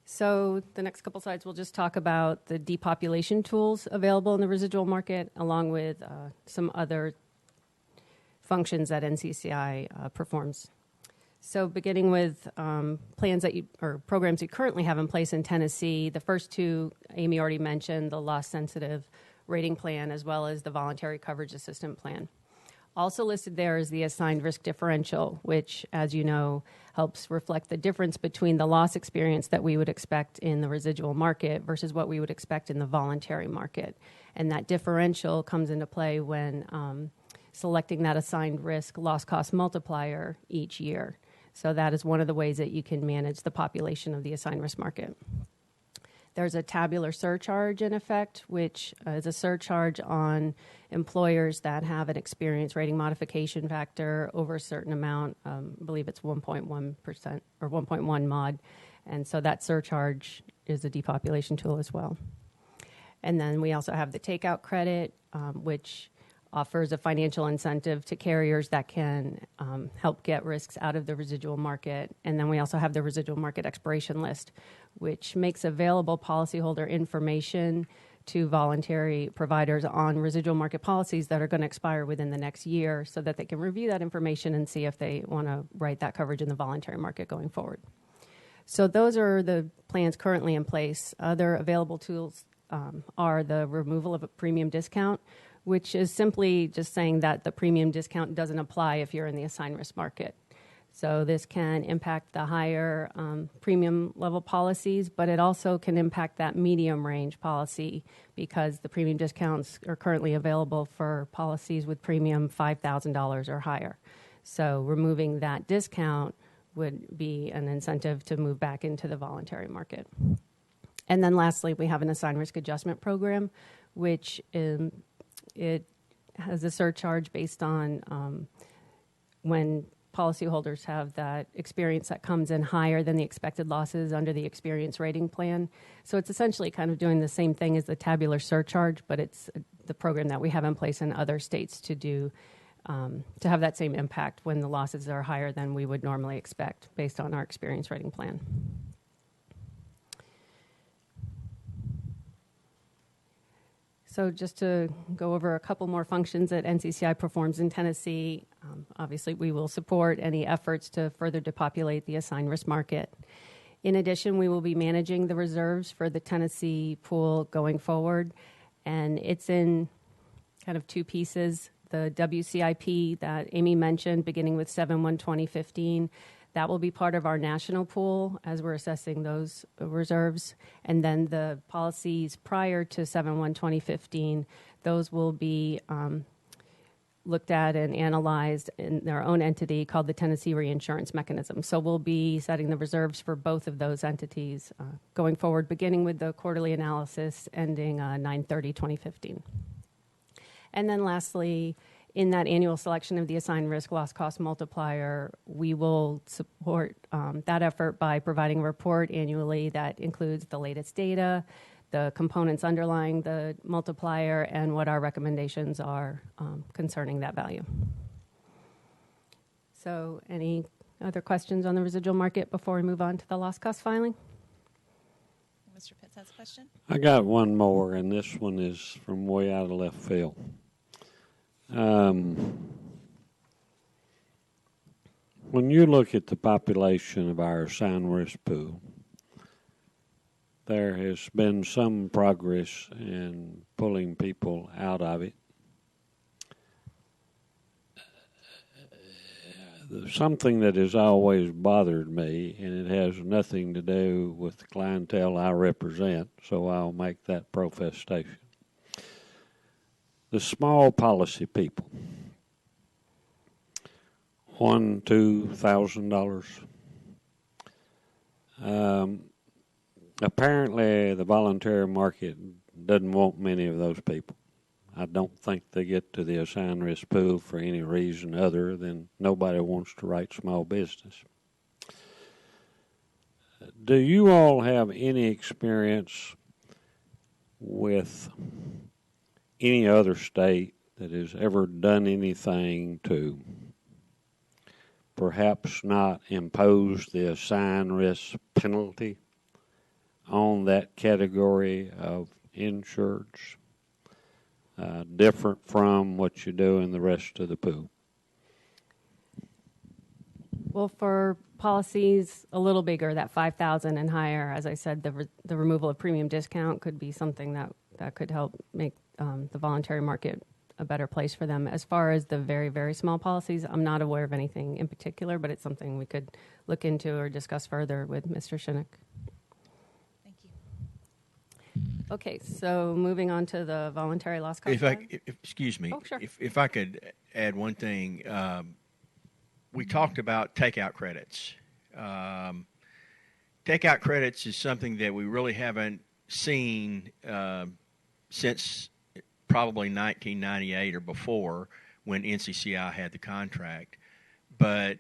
[SPEAKER 12] So the next couple slides, we'll just talk about the depopulation tools available in the residual market, along with some other functions that NCCI performs. So beginning with plans or programs you currently have in place in Tennessee, the first two Amy already mentioned, the loss-sensitive rating plan as well as the voluntary coverage assistant plan. Also listed there is the assigned risk differential, which, as you know, helps reflect the difference between the loss experience that we would expect in the residual market versus what we would expect in the voluntary market. And that differential comes into play when selecting that assigned risk loss cost multiplier each year. So that is one of the ways that you can manage the population of the assigned risk market. There's a tabular surcharge in effect, which is a surcharge on employers that have an experience rating modification factor over a certain amount. I believe it's 1.1% or 1.1 mod. And so that surcharge is a depopulation tool as well. And then we also have the takeout credit, which offers a financial incentive to carriers that can help get risks out of the residual market. And then we also have the residual market expiration list, which makes available policyholder information to voluntary providers on residual market policies that are going to expire within the next year so that they can review that information and see if they want to write that coverage in the voluntary market going forward. So those are the plans currently in place. Other available tools are the removal of a premium discount, which is simply just saying that the premium discount doesn't apply if you're in the assigned risk market. So this can impact the higher premium level policies, but it also can impact that medium range policy because the premium discounts are currently available for policies with premium $5,000 or higher. So removing that discount would be an incentive to move back into the voluntary market. And then lastly, we have an assigned risk adjustment program, which it has a surcharge based on when policyholders have that experience that comes in higher than the expected losses under the experience rating plan. So it's essentially kind of doing the same thing as the tabular surcharge, but it's the program that we have in place in other states to do to have that same impact when the losses are higher than we would normally expect based on our experience rating plan. So just to go over a couple more functions that NCCI performs in Tennessee, obviously we will support any efforts to further depopulate the assigned risk market. In addition, we will be managing the reserves for the Tennessee pool going forward, and it's in kind of two pieces. The WCIP that Amy mentioned, beginning with 7/1/2015, that will be part of our national pool as we're assessing those reserves. And then the policies prior to 7/1/2015, those will be looked at and analyzed in their own entity called the Tennessee Reinsurance Mechanism. So we'll be setting the reserves for both of those entities going forward, beginning with the quarterly analysis ending 9/30/2015. And then lastly, in that annual selection of the assigned risk loss cost multiplier, we will support that effort by providing a report annually that includes the latest data, the components underlying the multiplier, and what our recommendations are concerning that value. So any other questions on the residual market before we move on to the loss cost filing?
[SPEAKER 1] Mr. Pitts has a question.
[SPEAKER 3] I got one more, and this one is from way out of left field. When you look at the population of our assigned risk pool, there has been some progress in pulling people out of it. Something that has always bothered me, and it has nothing to do with the clientele I represent, so I'll make that protestation. The small policy people, $1,000 to $2,000. Apparently, the voluntary market doesn't want many of those people. I don't think they get to the assigned risk pool for any reason other than nobody wants to write small business. Do you all have any experience with any other state that has ever done anything to perhaps not impose the assigned risk penalty on that category of insureds, different from what you do in the rest of the pool?
[SPEAKER 12] Well, for policies a little bigger, that $5,000 and higher, as I said, the removal of premium discount could be something that could help make the voluntary market a better place for them. As far as the very, very small policies, I'm not aware of anything in particular, but it's something we could look into or discuss further with Mr. Shinnick.
[SPEAKER 1] Thank you.
[SPEAKER 12] Okay, so moving on to the voluntary loss cost.
[SPEAKER 10] Excuse me.
[SPEAKER 12] Oh, sure.
[SPEAKER 10] If I could add one thing, we talked about takeout credits. Takeout credits is something that we really haven't seen since probably 1998 or before, when NCCI had the contract. But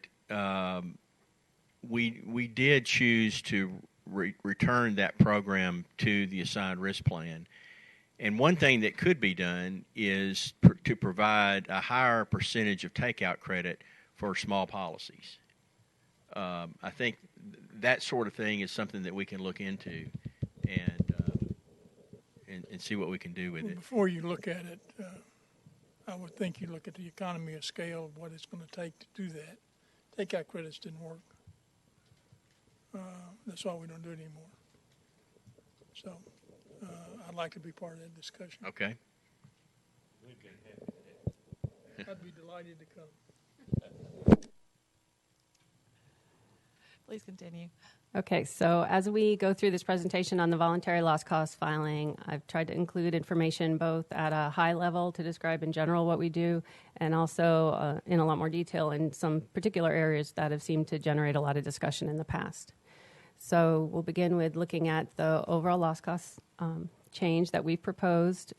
[SPEAKER 10] we did choose to return that program to the assigned risk plan. And one thing that could be done is to provide a higher percentage of takeout credit for small policies. I think that sort of thing is something that we can look into and see what we can do with it.
[SPEAKER 13] Before you look at it, I would think you look at the economy of scale of what it's going to take to do that. Takeout credits didn't work. That's why we don't do it anymore. So I'd like to be part of that discussion.
[SPEAKER 10] Okay.
[SPEAKER 13] I'd be delighted to come.
[SPEAKER 1] Please continue.
[SPEAKER 12] Okay, so as we go through this presentation on the voluntary loss cost filing, I've tried to include information both at a high level to describe in general what we do, and also in a lot more detail in some particular areas that have seemed to generate a lot of discussion in the past. So we'll begin with looking at the overall loss cost change that we've proposed,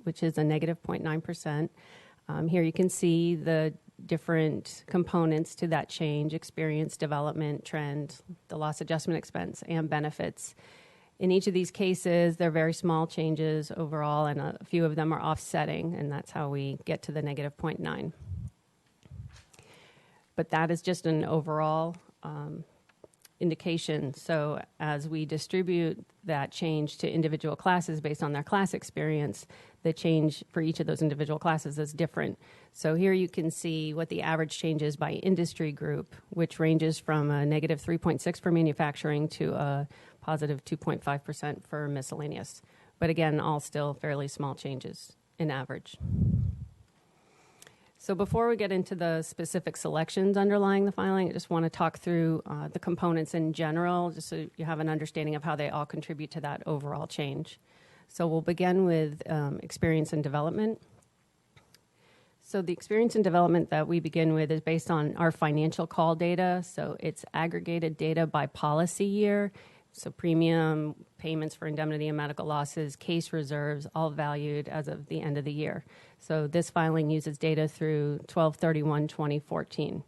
[SPEAKER 12] which is a negative 0.9%. Here you can see the different components to that change: experience, development, trend, the loss adjustment expense, and benefits. In each of these cases, they're very small changes overall, and a few of them are offsetting, and that's how we get to the negative 0.9. But that is just an overall indication. So as we distribute that change to individual classes based on their class experience, the change for each of those individual classes is different. So here you can see what the average change is by industry group, which ranges from a negative 3.6 for manufacturing to a positive 2.5% for miscellaneous. But again, all still fairly small changes in average. So before we get into the specific selections underlying the filing, I just want to talk through the components in general, just so you have an understanding of how they all contribute to that overall change. So we'll begin with experience and development. So the experience and development that we begin with is based on our financial call data. So it's aggregated data by policy year. So premium, payments for indemnity and medical losses, case reserves, all valued as of the end of the year. So this filing uses data through 12/31/2014.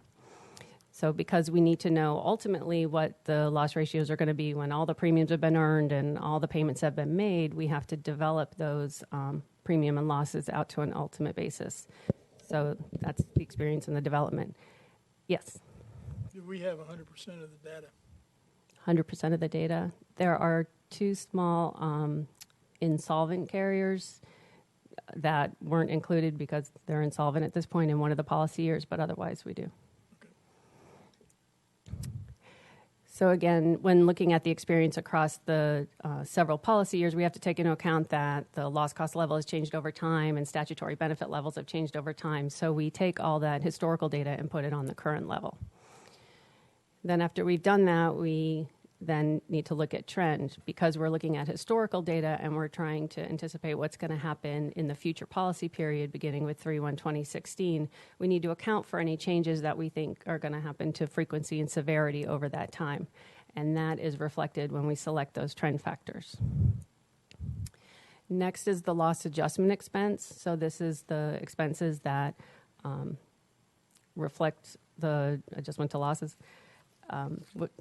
[SPEAKER 12] So because we need to know ultimately what the loss ratios are going to be when all the premiums have been earned and all the payments have been made, we have to develop those premium and losses out to an ultimate basis. So that's the experience and the development. Yes?
[SPEAKER 13] Do we have 100% of the data?
[SPEAKER 12] 100% of the data. There are two small insolvent carriers that weren't included because they're insolvent at this point in one of the policy years, but otherwise we do.
[SPEAKER 13] Okay.
[SPEAKER 12] So again, when looking at the experience across the several policy years, we have to take into account that the loss cost level has changed over time and statutory benefit levels have changed over time. So we take all that historical data and put it on the current level. Then after we've done that, we then need to look at trend, because we're looking at historical data and we're trying to anticipate what's going to happen in the future policy period beginning with 3/1/2016. We need to account for any changes that we think are going to happen to frequency and severity over that time, and that is reflected when we select those trend factors. Next is the loss adjustment expense. So this is the expenses that reflect the adjustment to losses.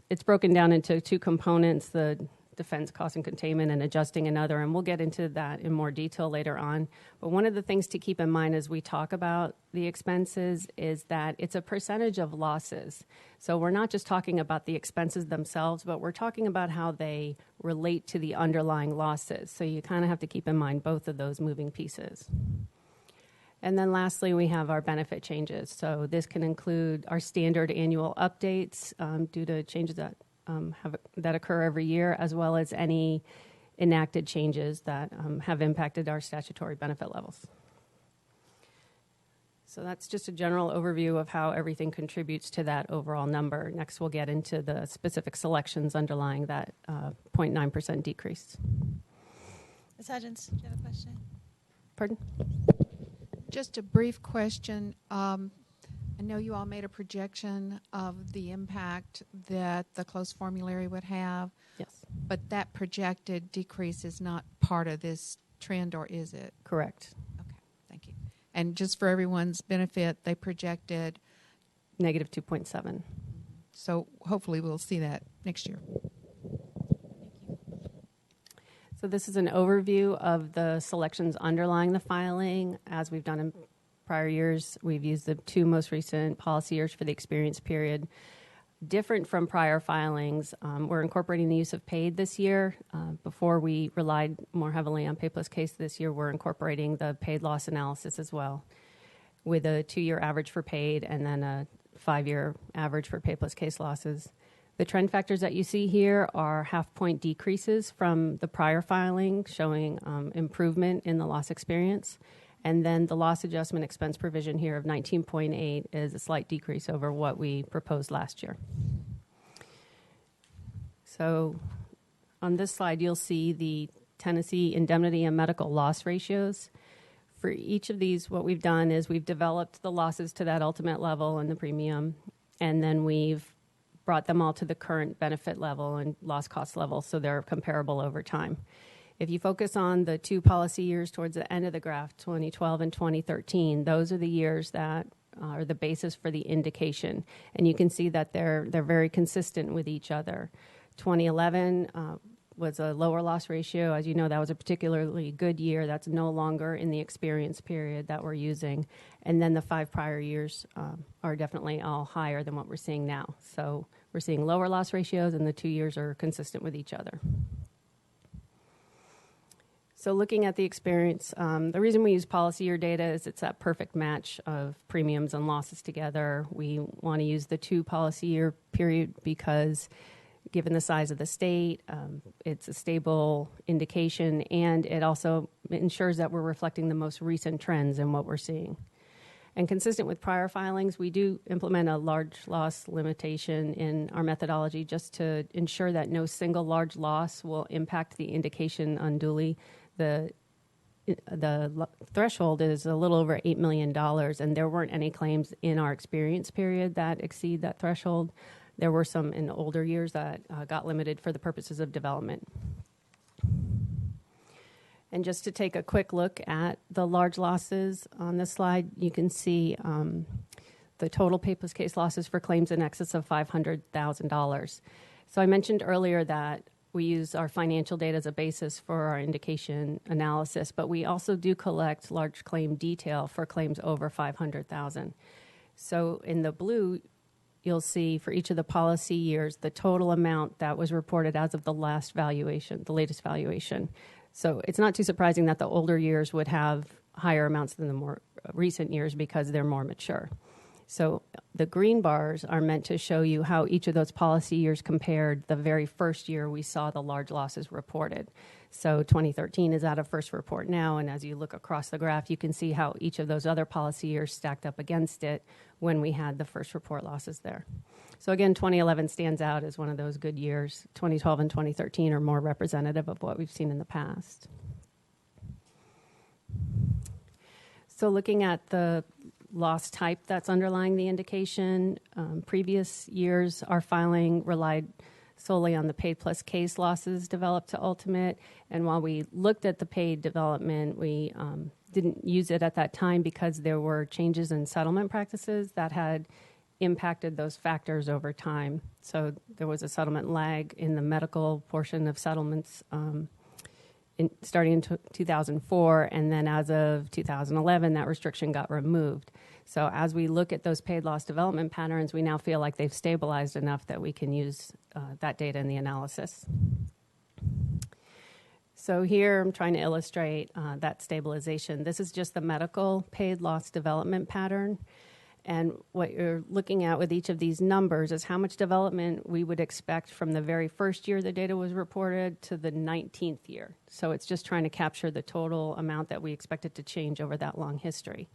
[SPEAKER 12] It's broken down into two components: the defense cost and containment and adjusting another, and we'll get into that in more detail later on. But one of the things to keep in mind as we talk about the expenses is that it's a percentage of losses. So we're not just talking about the expenses themselves, but we're talking about how they relate to the underlying losses. So you kind of have to keep in mind both of those moving pieces. And then lastly, we have our benefit changes. So this can include our standard annual updates due to changes that that occur every year, as well as any enacted changes that have impacted our statutory benefit levels. So that's just a general overview of how everything contributes to that overall number. Next, we'll get into the specific selections underlying that 0.9% decrease.
[SPEAKER 1] Ms. Hudgens, do you have a question?
[SPEAKER 12] Pardon?
[SPEAKER 6] Just a brief question. I know you all made a projection of the impact that the closed formulary would have.
[SPEAKER 12] Yes.
[SPEAKER 6] But that projected decrease is not part of this trend, or is it?
[SPEAKER 12] Correct.
[SPEAKER 6] Okay, thank you. And just for everyone's benefit, they projected
[SPEAKER 12] Negative 2.7.
[SPEAKER 6] So hopefully we'll see that next year.
[SPEAKER 12] So this is an overview of the selections underlying the filing. As we've done in prior years, we've used the 2 most recent policy years for the experience period. Different from prior filings, we're incorporating the use of paid this year. Before we relied more heavily on pay plus case this year, we're incorporating the paid loss analysis as well, with a 2-year average for paid and then a 5-year average for pay plus case losses. The trend factors that you see here are half-point decreases from the prior filing, showing improvement in the loss experience. And then the loss adjustment expense provision here of 19.8 is a slight decrease over what we proposed last year. So on this slide, you'll see the Tennessee indemnity and medical loss ratios. For each of these, what we've done is we've developed the losses to that ultimate level and the premium, and then we've brought them all to the current benefit level and loss cost level so they're comparable over time. If you focus on the 2 policy years towards the end of the graph, 2012 and 2013, those are the years that are the basis for the indication. And you can see that they're very consistent with each other. 2011 was a lower loss ratio. As you know, that was a particularly good year. That's no longer in the experience period that we're using. And then the 5 prior years are definitely all higher than what we're seeing now. So we're seeing lower loss ratios, and the 2 years are consistent with each other. So looking at the experience, the reason we use policy year data is it's that perfect match of premiums and losses together. We want to use the 2 policy year period because given the size of the state, it's a stable indication, and it also ensures that we're reflecting the most recent trends in what we're seeing. And consistent with prior filings, we do implement a large loss limitation in our methodology just to ensure that no single large loss will impact the indication unduly. The threshold is a little over $8 million, and there weren't any claims in our experience period that exceed that threshold. There were some in older years that got limited for the purposes of development. And just to take a quick look at the large losses on this slide, you can see the total pay plus case losses for claims in excess of $500,000. So I mentioned earlier that we use our financial data as a basis for our indication analysis, but we also do collect large claim detail for claims over $500,000. So in the blue, you'll see for each of the policy years the total amount that was reported as of the last valuation, the latest valuation. So it's not too surprising that the older years would have higher amounts than the more recent years because they're more mature. So the green bars are meant to show you how each of those policy years compared the very first year we saw the large losses reported. So 2013 is at a first report now, and as you look across the graph, you can see how each of those other policy years stacked up against it when we had the first report losses there. So again, 2011 stands out as one of those good years. 2012 and 2013 are more representative of what we've seen in the past. So looking at the loss type that's underlying the indication, previous years our filing relied solely on the paid plus case losses developed to ultimate, and while we looked at the paid development, we didn't use it at that time because there were changes in settlement practices that had impacted those factors over time. So there was a settlement lag in the medical portion of settlements starting in 2004, and then as of 2011, that restriction got removed. So as we look at those paid loss development patterns, we now feel like they've stabilized enough that we can use that data in the analysis. So here I'm trying to illustrate that stabilization. This is just the medical paid loss development pattern. And what you're looking at with each of these numbers is how much development we would expect from the very first year the data was reported to the 19th year. So it's just trying to capture the total amount that we expect it to change over that long history.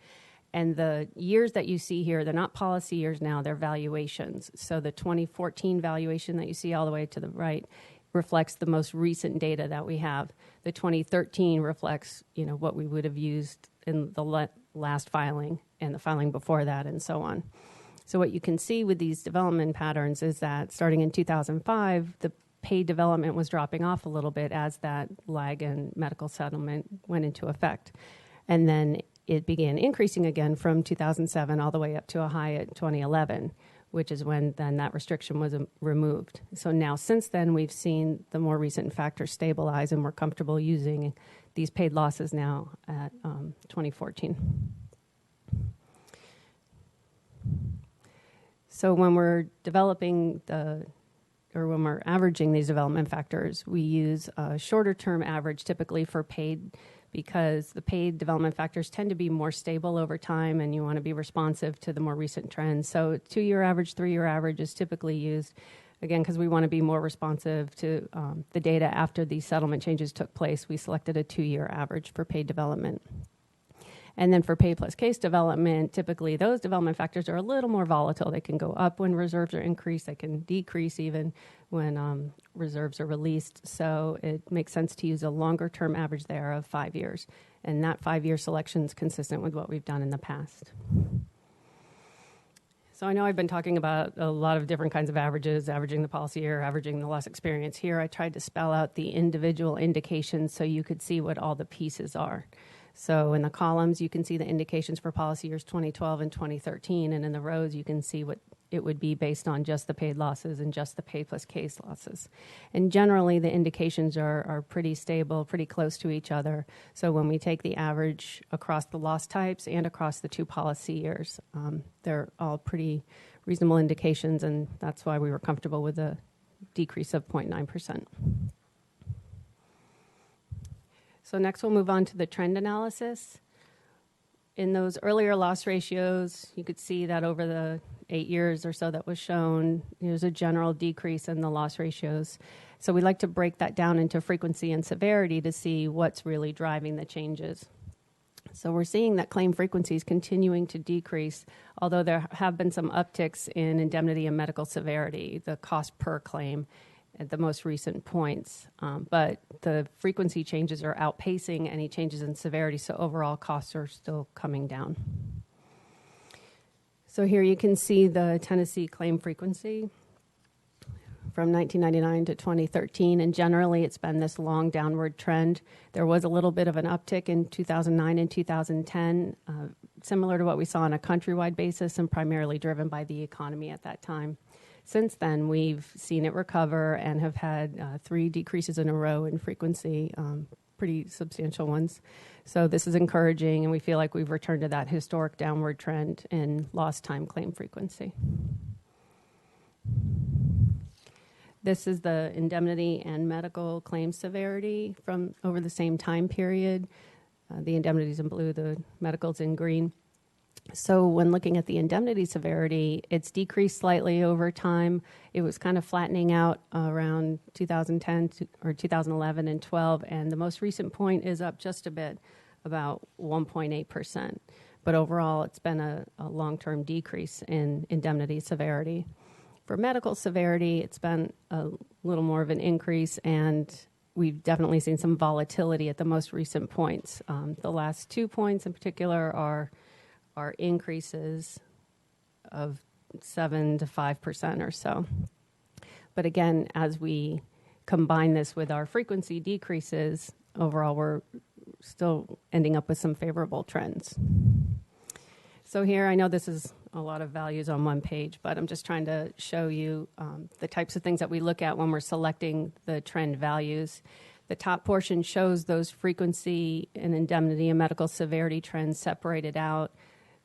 [SPEAKER 12] And the years that you see here, they're not policy years now, they're valuations. So the 2014 valuation that you see all the way to the right reflects the most recent data that we have. The 2013 reflects, what we would have used in the last filing and the filing before that and so on. So what you can see with these development patterns is that starting in 2005, the paid development was dropping off a little bit as that lag and medical settlement went into effect. And then it began increasing again from 2007 all the way up to a high at 2011, which is when then that restriction was removed. So now since then, we've seen the more recent factors stabilize, and we're comfortable using these paid losses now at 2014. So when we're developing when we're averaging these development factors, we use a shorter term average typically for paid, because the paid development factors tend to be more stable over time, and you want to be responsive to the more recent trends. So 2-year average, 3-year average is typically used, again, because we want to be more responsive to the data after these settlement changes took place. We selected a 2-year average for paid development. And then for pay plus case development, typically those development factors are a little more volatile. They can go up when reserves are increased. They can decrease even when reserves are released. So it makes sense to use a longer term average there of 5 years. And that 5-year selection is consistent with what we've done in the past. So I know I've been talking about a lot of different kinds of averages, averaging the policy year, averaging the loss experience. Here I tried to spell out the individual indications so you could see what all the pieces are. So in the columns, you can see the indications for policy years 2012 and 2013, and in the rows, you can see what it would be based on just the paid losses and just the pay plus case losses. And generally, the indications are pretty stable, pretty close to each other. So when we take the average across the loss types and across the 2 policy years, they're all pretty reasonable indications, and that's why we were comfortable with a decrease of 0.9%. So next we'll move on to the trend analysis. In those earlier loss ratios, you could see that over the 8 years or so that was shown, there's a general decrease in the loss ratios. So we like to break that down into frequency and severity to see what's really driving the changes. So we're seeing that claim frequency is continuing to decrease, although there have been some upticks in indemnity and medical severity, the cost per claim, at the most recent points, but the frequency changes are outpacing any changes in severity, so overall costs are still coming down. So here you can see the Tennessee claim frequency from 1999 to 2013, and generally it's been this long downward trend. There was a little bit of an uptick in 2009 and 2010, similar to what we saw on a countrywide basis and primarily driven by the economy at that time. Since then, we've seen it recover and have had 3 decreases in a row in frequency, pretty substantial ones. So this is encouraging, and we feel like we've returned to that historic downward trend in lost time claim frequency. This is the indemnity and medical claim severity from over the same time period. The indemnity is in blue, the medical's in green. So when looking at the indemnity severity, it's decreased slightly over time. It was kind of flattening out around 2010 or 2011 and 12, and the most recent point is up just a bit, about 1.8%. But overall, it's been a long-term decrease in indemnity severity. For medical severity, it's been a little more of an increase, and we've definitely seen some volatility at the most recent points. The last 2 points in particular are increases of 7 to 5% or so. But again, as we combine this with our frequency decreases, overall we're still ending up with some favorable trends. So here, I know this is a lot of values on one page, but I'm just trying to show you the types of things that we look at when we're selecting the trend values. The top portion shows those frequency and indemnity and medical severity trends separated out.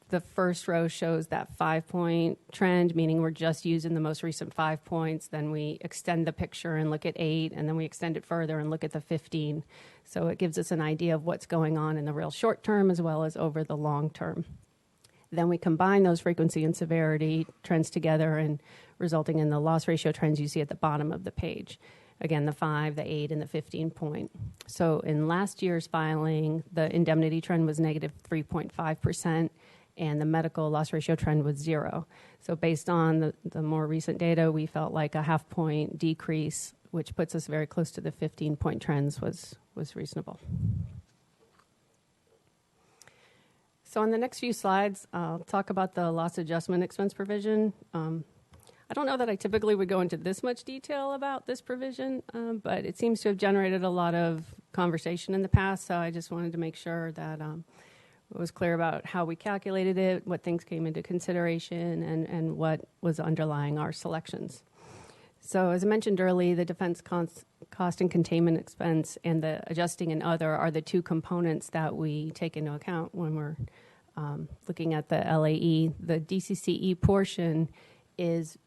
[SPEAKER 12] The first row shows that 5-point trend, meaning we're just using the most recent 5 points. Then we extend the picture and look at 8, and then we extend it further and look at the 15. So it gives us an idea of what's going on in the real short term as well as over the long term. Then we combine those frequency and severity trends together, and resulting in the loss ratio trends you see at the bottom of the page. Again, the 5, the 8, and the 15 point. So in last year's filing, the indemnity trend was negative 3.5%. and the medical loss ratio trend was 0. So based on the more recent data, we felt like a half-point decrease, which puts us very close to the 15-point trends, was reasonable. So on the next few slides, I'll talk about the loss adjustment expense provision. I don't know that I typically would go into this much detail about this provision, but it seems to have generated a lot of conversation in the past, so I just wanted to make sure that it was clear about how we calculated it, what things came into consideration, and what was underlying our selections. So as I mentioned earlier, the defense cost and containment expense and the adjusting and other are the two components that we take into account when we're looking at the LAE. The DCCE portion is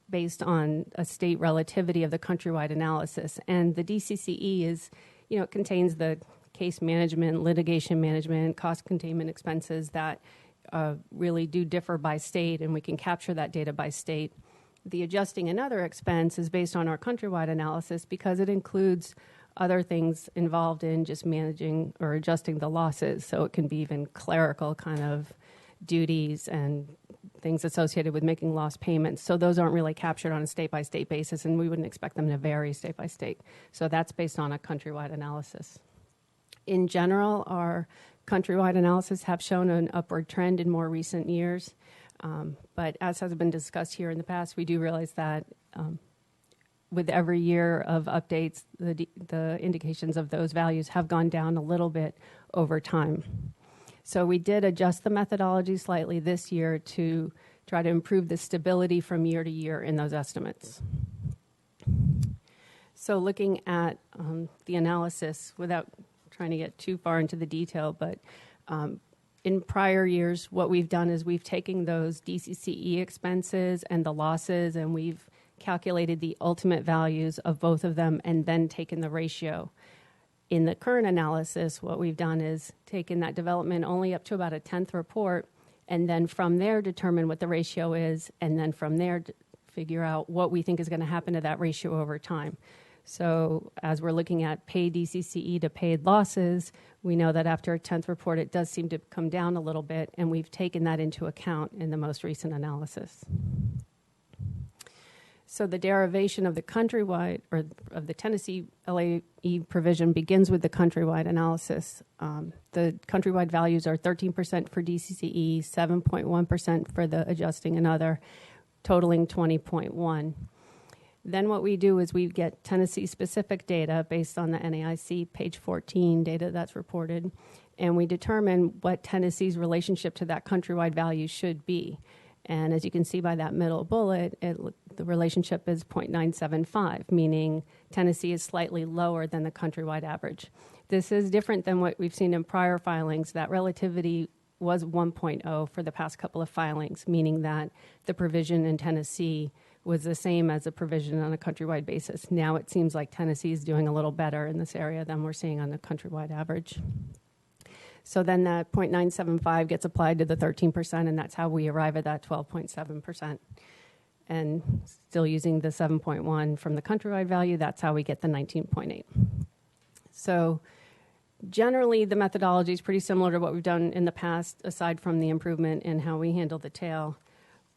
[SPEAKER 12] based on a state relativity of the countrywide analysis. And the DCCE is, it contains the case management, litigation management, cost containment expenses that really do differ by state, and we can capture that data by state. The adjusting and other expense is based on our countrywide analysis because it includes other things involved in just managing or adjusting the losses. So it can be even clerical kind of duties and things associated with making loss payments. So those aren't really captured on a state-by-state basis, and we wouldn't expect them to vary state by state. So that's based on a countrywide analysis. In general, our countrywide analysis have shown an upward trend in more recent years. But as has been discussed here in the past, we do realize that with every year of updates, the indications of those values have gone down a little bit over time. So we did adjust the methodology slightly this year to try to improve the stability from year to year in those estimates. So looking at the analysis, without trying to get too far into the detail, but in prior years, what we've done is we've taken those DCCE expenses and the losses, and we've calculated the ultimate values of both of them and then taken the ratio. In the current analysis, what we've done is taken that development only up to about a 10th report, and then from there determine what the ratio is, and then from there figure out what we think is going to happen to that ratio over time. So as we're looking at paid DCCE to paid losses, we know that after a 10th report, it does seem to come down a little bit, and we've taken that into account in the most recent analysis. So the derivation of the countrywide, or of the Tennessee LAE provision, begins with the countrywide analysis. The countrywide values are 13% for DCCE, 7.1% for the adjusting and other, totaling 20.1. Then what we do is we get Tennessee-specific data based on the NAIC page 14 data that's reported, and we determine what Tennessee's relationship to that countrywide value should be. And as you can see by that middle bullet, the relationship is 0.975, meaning Tennessee is slightly lower than the countrywide average. This is different than what we've seen in prior filings. That relativity was 1.0 for the past couple of filings, meaning that the provision in Tennessee was the same as a provision on a countrywide basis. Now it seems like Tennessee is doing a little better in this area than we're seeing on the countrywide average. So then that 0.975 gets applied to the 13%, and that's how we arrive at that 12.7%. And still using the 7.1 from the countrywide value, that's how we get the 19.8. So generally, the methodology is pretty similar to what we've done in the past, aside from the improvement in how we handle the tail.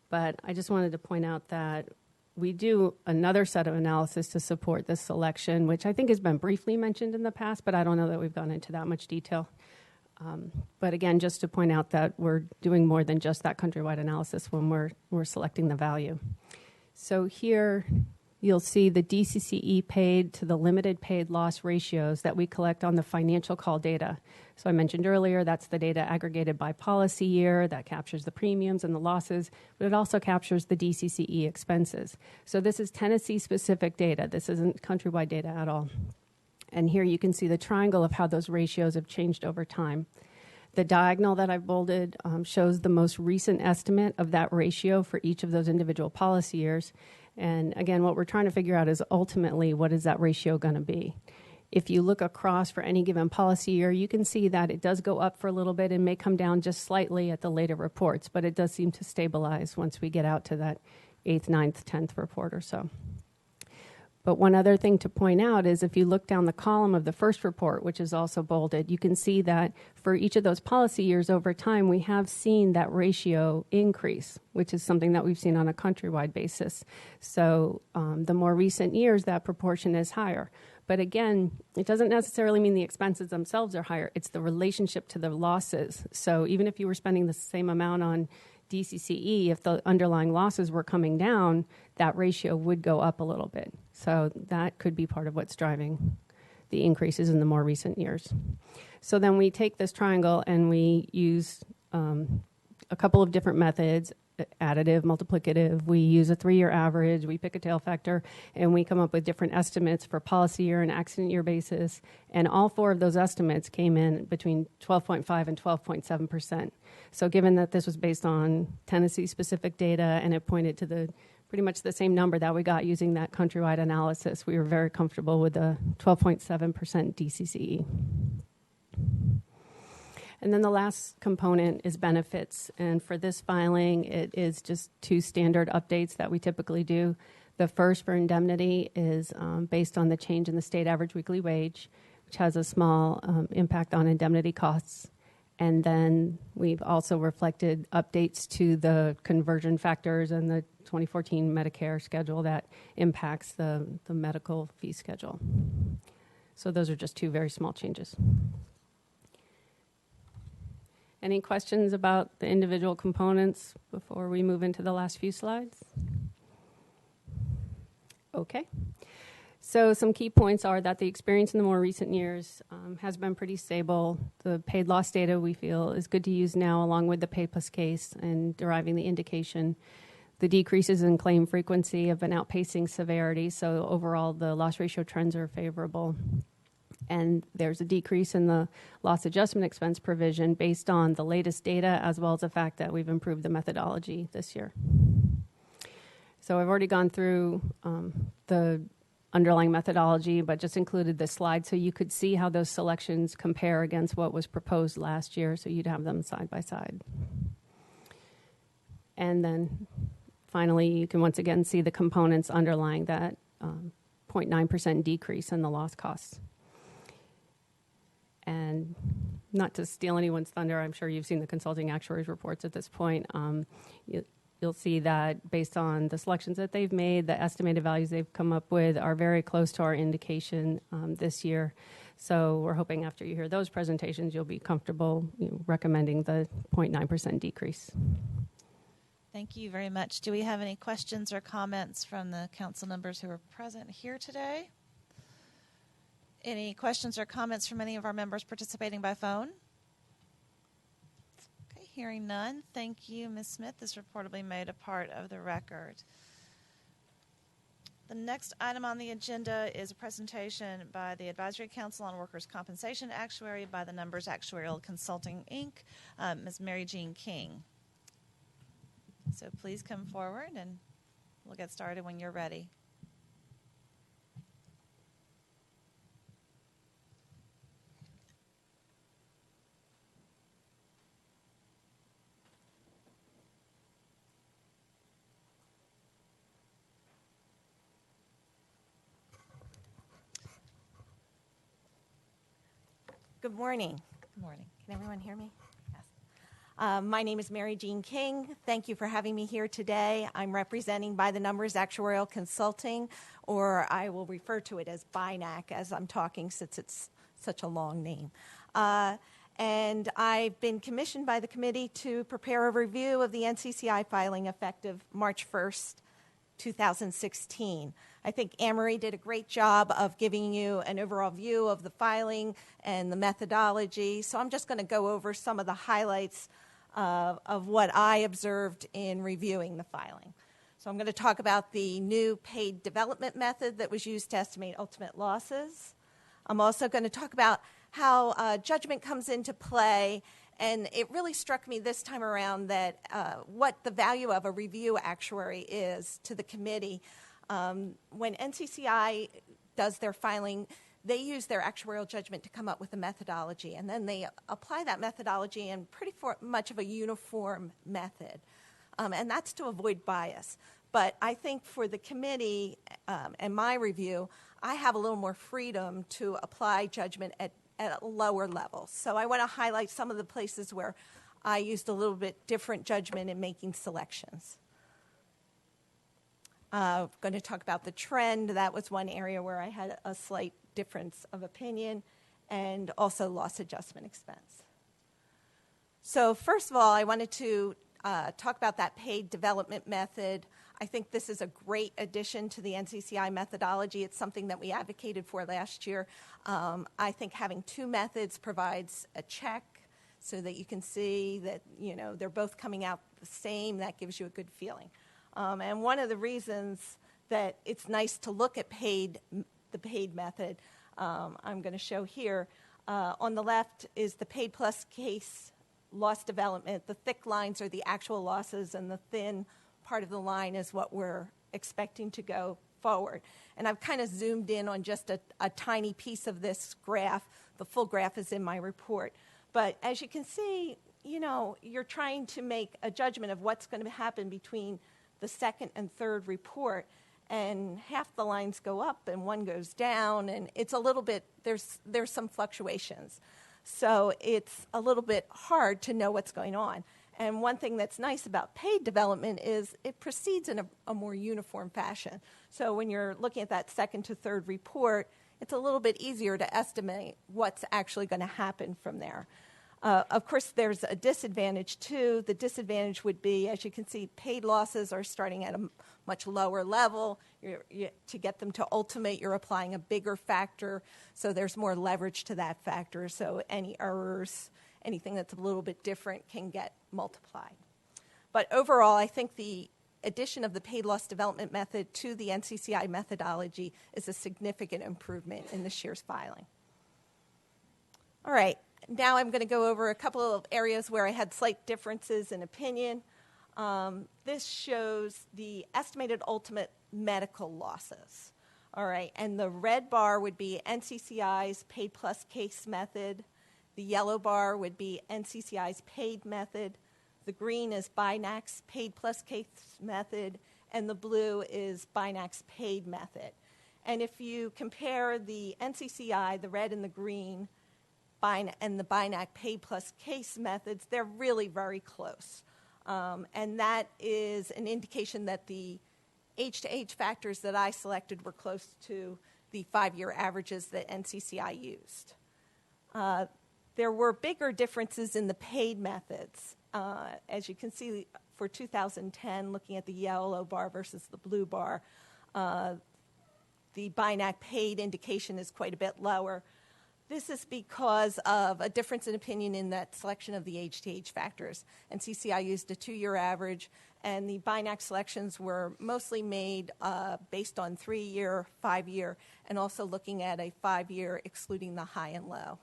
[SPEAKER 12] But I just wanted to point out that we do another set of analysis to support this selection, which I think has been briefly mentioned in the past, but I don't know that we've gone into that much detail. But again, just to point out that we're doing more than just that countrywide analysis when we're selecting the value. So here you'll see the DCCE paid to the limited paid loss ratios that we collect on the financial call data. So I mentioned earlier, that's the data aggregated by policy year that captures the premiums and the losses, but it also captures the DCCE expenses. So this is Tennessee-specific data. This isn't countrywide data at all. And here you can see the triangle of how those ratios have changed over time. The diagonal that I've bolded shows the most recent estimate of that ratio for each of those individual policy years. And again, what we're trying to figure out is ultimately what is that ratio going to be. If you look across for any given policy year, you can see that it does go up for a little bit and may come down just slightly at the later reports, but it does seem to stabilize once we get out to that 8th, 9th, 10th report or so. But one other thing to point out is if you look down the column of the first report, which is also bolded, you can see that for each of those policy years over time, we have seen that ratio increase, which is something that we've seen on a countrywide basis. So the more recent years, that proportion is higher. But again, it doesn't necessarily mean the expenses themselves are higher. It's the relationship to the losses. So even if you were spending the same amount on DCCE, if the underlying losses were coming down, that ratio would go up a little bit. So that could be part of what's driving the increases in the more recent years. So then we take this triangle and we use a couple of different methods, additive, multiplicative. We use a 3-year average, we pick a tail factor, and we come up with different estimates for policy year and accident year basis. And all 4 of those estimates came in between 12.5 and 12.7%. So given that this was based on Tennessee-specific data and it pointed to pretty much the same number that we got using that countrywide analysis, we were very comfortable with the 12.7% DCCE. And then the last component is benefits. And for this filing, it is just 2 standard updates that we typically do. The first for indemnity is based on the change in the state average weekly wage, which has a small impact on indemnity costs. And then we've also reflected updates to the conversion factors and the 2014 Medicare schedule that impacts the medical fee schedule. So those are just 2 very small changes. Any questions about the individual components before we move into the last few slides? Okay. So some key points are that the experience in the more recent years has been pretty stable. The paid loss data we feel is good to use now along with the pay plus case and deriving the indication. The decreases in claim frequency have been outpacing severity, so overall the loss ratio trends are favorable. And there's a decrease in the loss adjustment expense provision based on the latest data as well as the fact that we've improved the methodology this year. So I've already gone through the underlying methodology, but just included this slide so you could see how those selections compare against what was proposed last year, so you'd have them side by side. And then finally, you can once again see the components underlying that 0.9% decrease in the loss costs. And not to steal anyone's thunder, I'm sure you've seen the consulting actuaries reports at this point. You'll see that based on the selections that they've made, the estimated values they've come up with are very close to our indication this year. So we're hoping after you hear those presentations, you'll be comfortable recommending the 0.9% decrease.
[SPEAKER 1] Thank you very much. Do we have any questions or comments from the council members who are present here today? Any questions or comments from any of our members participating by phone? Okay, hearing none. Thank you, Ms. Smith. This report will be made a part of the record. The next item on the agenda is a presentation by the Advisory Council on Workers' Compensation Actuary by the Numbers Actuarial Consulting, Inc., Ms. Mary Jean King. So please come forward and we'll get started when you're ready.
[SPEAKER 14] Good morning.
[SPEAKER 1] Good morning.
[SPEAKER 14] Can everyone hear me? Yes. My name is Mary Jean King. Thank you for having me here today. I'm representing by the Numbers Actuarial Consulting, or I will refer to it as BINAC as I'm talking since it's such a long name. And I've been commissioned by the committee to prepare a review of the NCCI filing effective March 1st, 2016. I think Anne-Marie did a great job of giving you an overall view of the filing and the methodology. So I'm just going to go over some of the highlights of what I observed in reviewing the filing. So I'm going to talk about the new paid development method that was used to estimate ultimate losses. I'm also going to talk about how judgment comes into play. And it really struck me this time around that what the value of a review actuary is to the committee. When NCCI does their filing, they use their actuarial judgment to come up with a methodology, and then they apply that methodology in pretty much of a uniform method. and that's to avoid bias. But I think for the committee and my review, I have a little more freedom to apply judgment at a lower level. So I want to highlight some of the places where I used a little bit different judgment in making selections. Going to talk about the trend. That was one area where I had a slight difference of opinion, and also loss adjustment expense. So first of all, I wanted to talk about that paid development method. I think this is a great addition to the NCCI methodology. It's something that we advocated for last year. I think having two methods provides a check so that you can see that, you know, they're both coming out the same. That gives you a good feeling. And one of the reasons that it's nice to look at the paid method, I'm going to show here. On the left is the paid plus case loss development. The thick lines are the actual losses, and the thin part of the line is what we're expecting to go forward. And I've kind of zoomed in on just a tiny piece of this graph. The full graph is in my report. But as you can see, you know, you're trying to make a judgment of what's going to happen between the second and third report, and half the lines go up and one goes down, and it's a little bit, there's some fluctuations. So it's a little bit hard to know what's going on. And one thing that's nice about paid development is it proceeds in a more uniform fashion. So when you're looking at that second to third report, it's a little bit easier to estimate what's actually going to happen from there. Of course, there's a disadvantage, too. The disadvantage would be, as you can see, paid losses are starting at a much lower level. To get them to ultimate, you're applying a bigger factor, so there's more leverage to that factor. So any errors, anything that's a little bit different can get multiplied. But overall, I think the addition of the paid loss development method to the NCCI methodology is a significant improvement in this year's filing. All right. Now I'm going to go over a couple of areas where I had slight differences in opinion. This shows the estimated ultimate medical losses. All right, and the red bar would be NCCI's paid plus case method. The yellow bar would be NCCI's paid method. The green is BINAC's paid plus case method, and the blue is BINAC's paid method. And if you compare the NCCI, the red and the green, and the BINAC paid plus case methods, they're really very close. And that is an indication that the H-to-H factors that I selected were close to the 5-year averages that NCCI used. There were bigger differences in the paid methods. As you can see, for 2010, looking at the yellow bar versus the blue bar, the BINAC paid indication is quite a bit lower. This is because of a difference in opinion in that selection of the H-to-H factors. NCCI used a 2-year average, and the BINAC selections were mostly made based on 3-year, 5-year, and also looking at a 5-year excluding the high and low.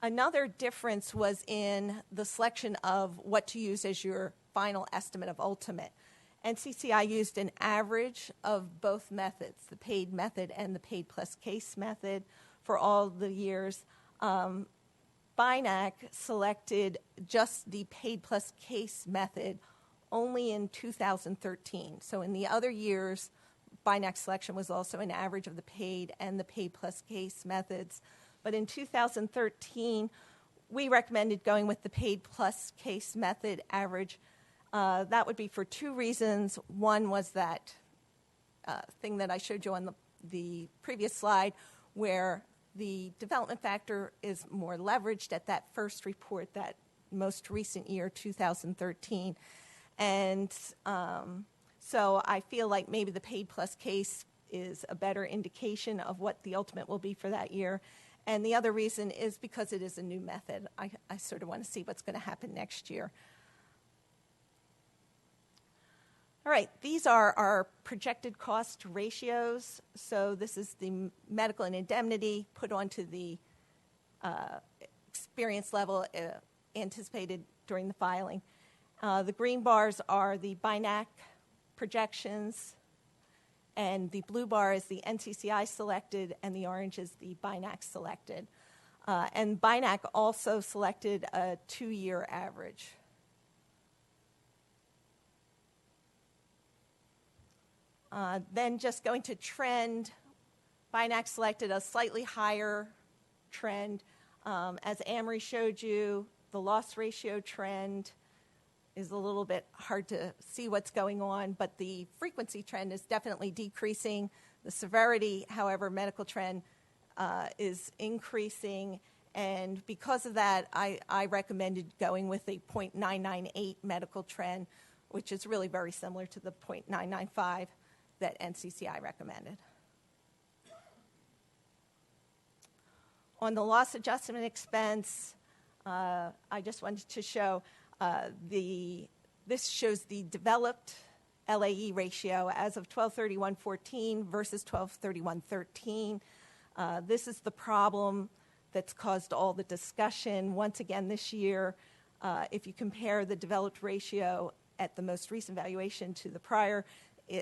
[SPEAKER 14] Another difference was in the selection of what to use as your final estimate of ultimate. NCCI used an average of both methods, the paid method and the paid plus case method, for all the years. BINAC selected just the paid plus case method only in 2013. So in the other years, BINAC selection was also an average of the paid and the paid plus case methods. But in 2013, we recommended going with the paid plus case method average. That would be for 2 reasons. One was that thing that I showed you on the previous slide, where the development factor is more leveraged at that first report, that most recent year, 2013. And so I feel like maybe the paid plus case is a better indication of what the ultimate will be for that year. And the other reason is because it is a new method. I sort of want to see what's going to happen next year. All right, these are our projected cost ratios. So this is the medical and indemnity put onto the experience level anticipated during the filing. The green bars are the BINAC projections, and the blue bar is the NCCI selected, and the orange is the BINAC selected. And BINAC also selected a 2-year average. Then just going to trend, BINAC selected a slightly higher trend. As Amory showed you, the loss ratio trend is a little bit hard to see what's going on, but the frequency trend is definitely decreasing. The severity, however, medical trend is increasing, and because of that, I recommended going with a 0.998 medical trend, which is really very similar to the 0.995 that NCCI recommended. On the loss adjustment expense, I just wanted to show this shows the developed LAE ratio as of 12/31/14 versus 12/31/13. This is the problem that's caused all the discussion. Once again, this year, if you compare the developed ratio at the most recent valuation to the prior,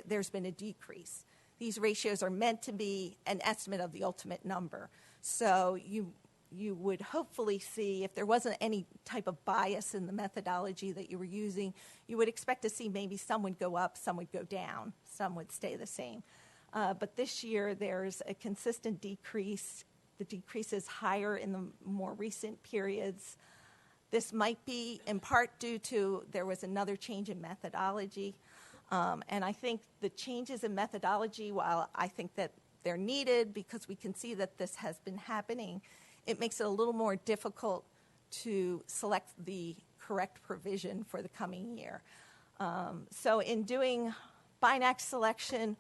[SPEAKER 14] there's been a decrease. These ratios are meant to be an estimate of the ultimate number. So you would hopefully see, if there wasn't any type of bias in the methodology that you were using, you would expect to see maybe some would go up, some would go down, some would stay the same. But this year, there's a consistent decrease. The decrease is higher in the more recent periods. This might be in part due to there was another change in methodology. And I think the changes in methodology, while I think that they're needed because we can see that this has been happening, it makes it a little more difficult to select the correct provision for the coming year. So in doing BINAC selection,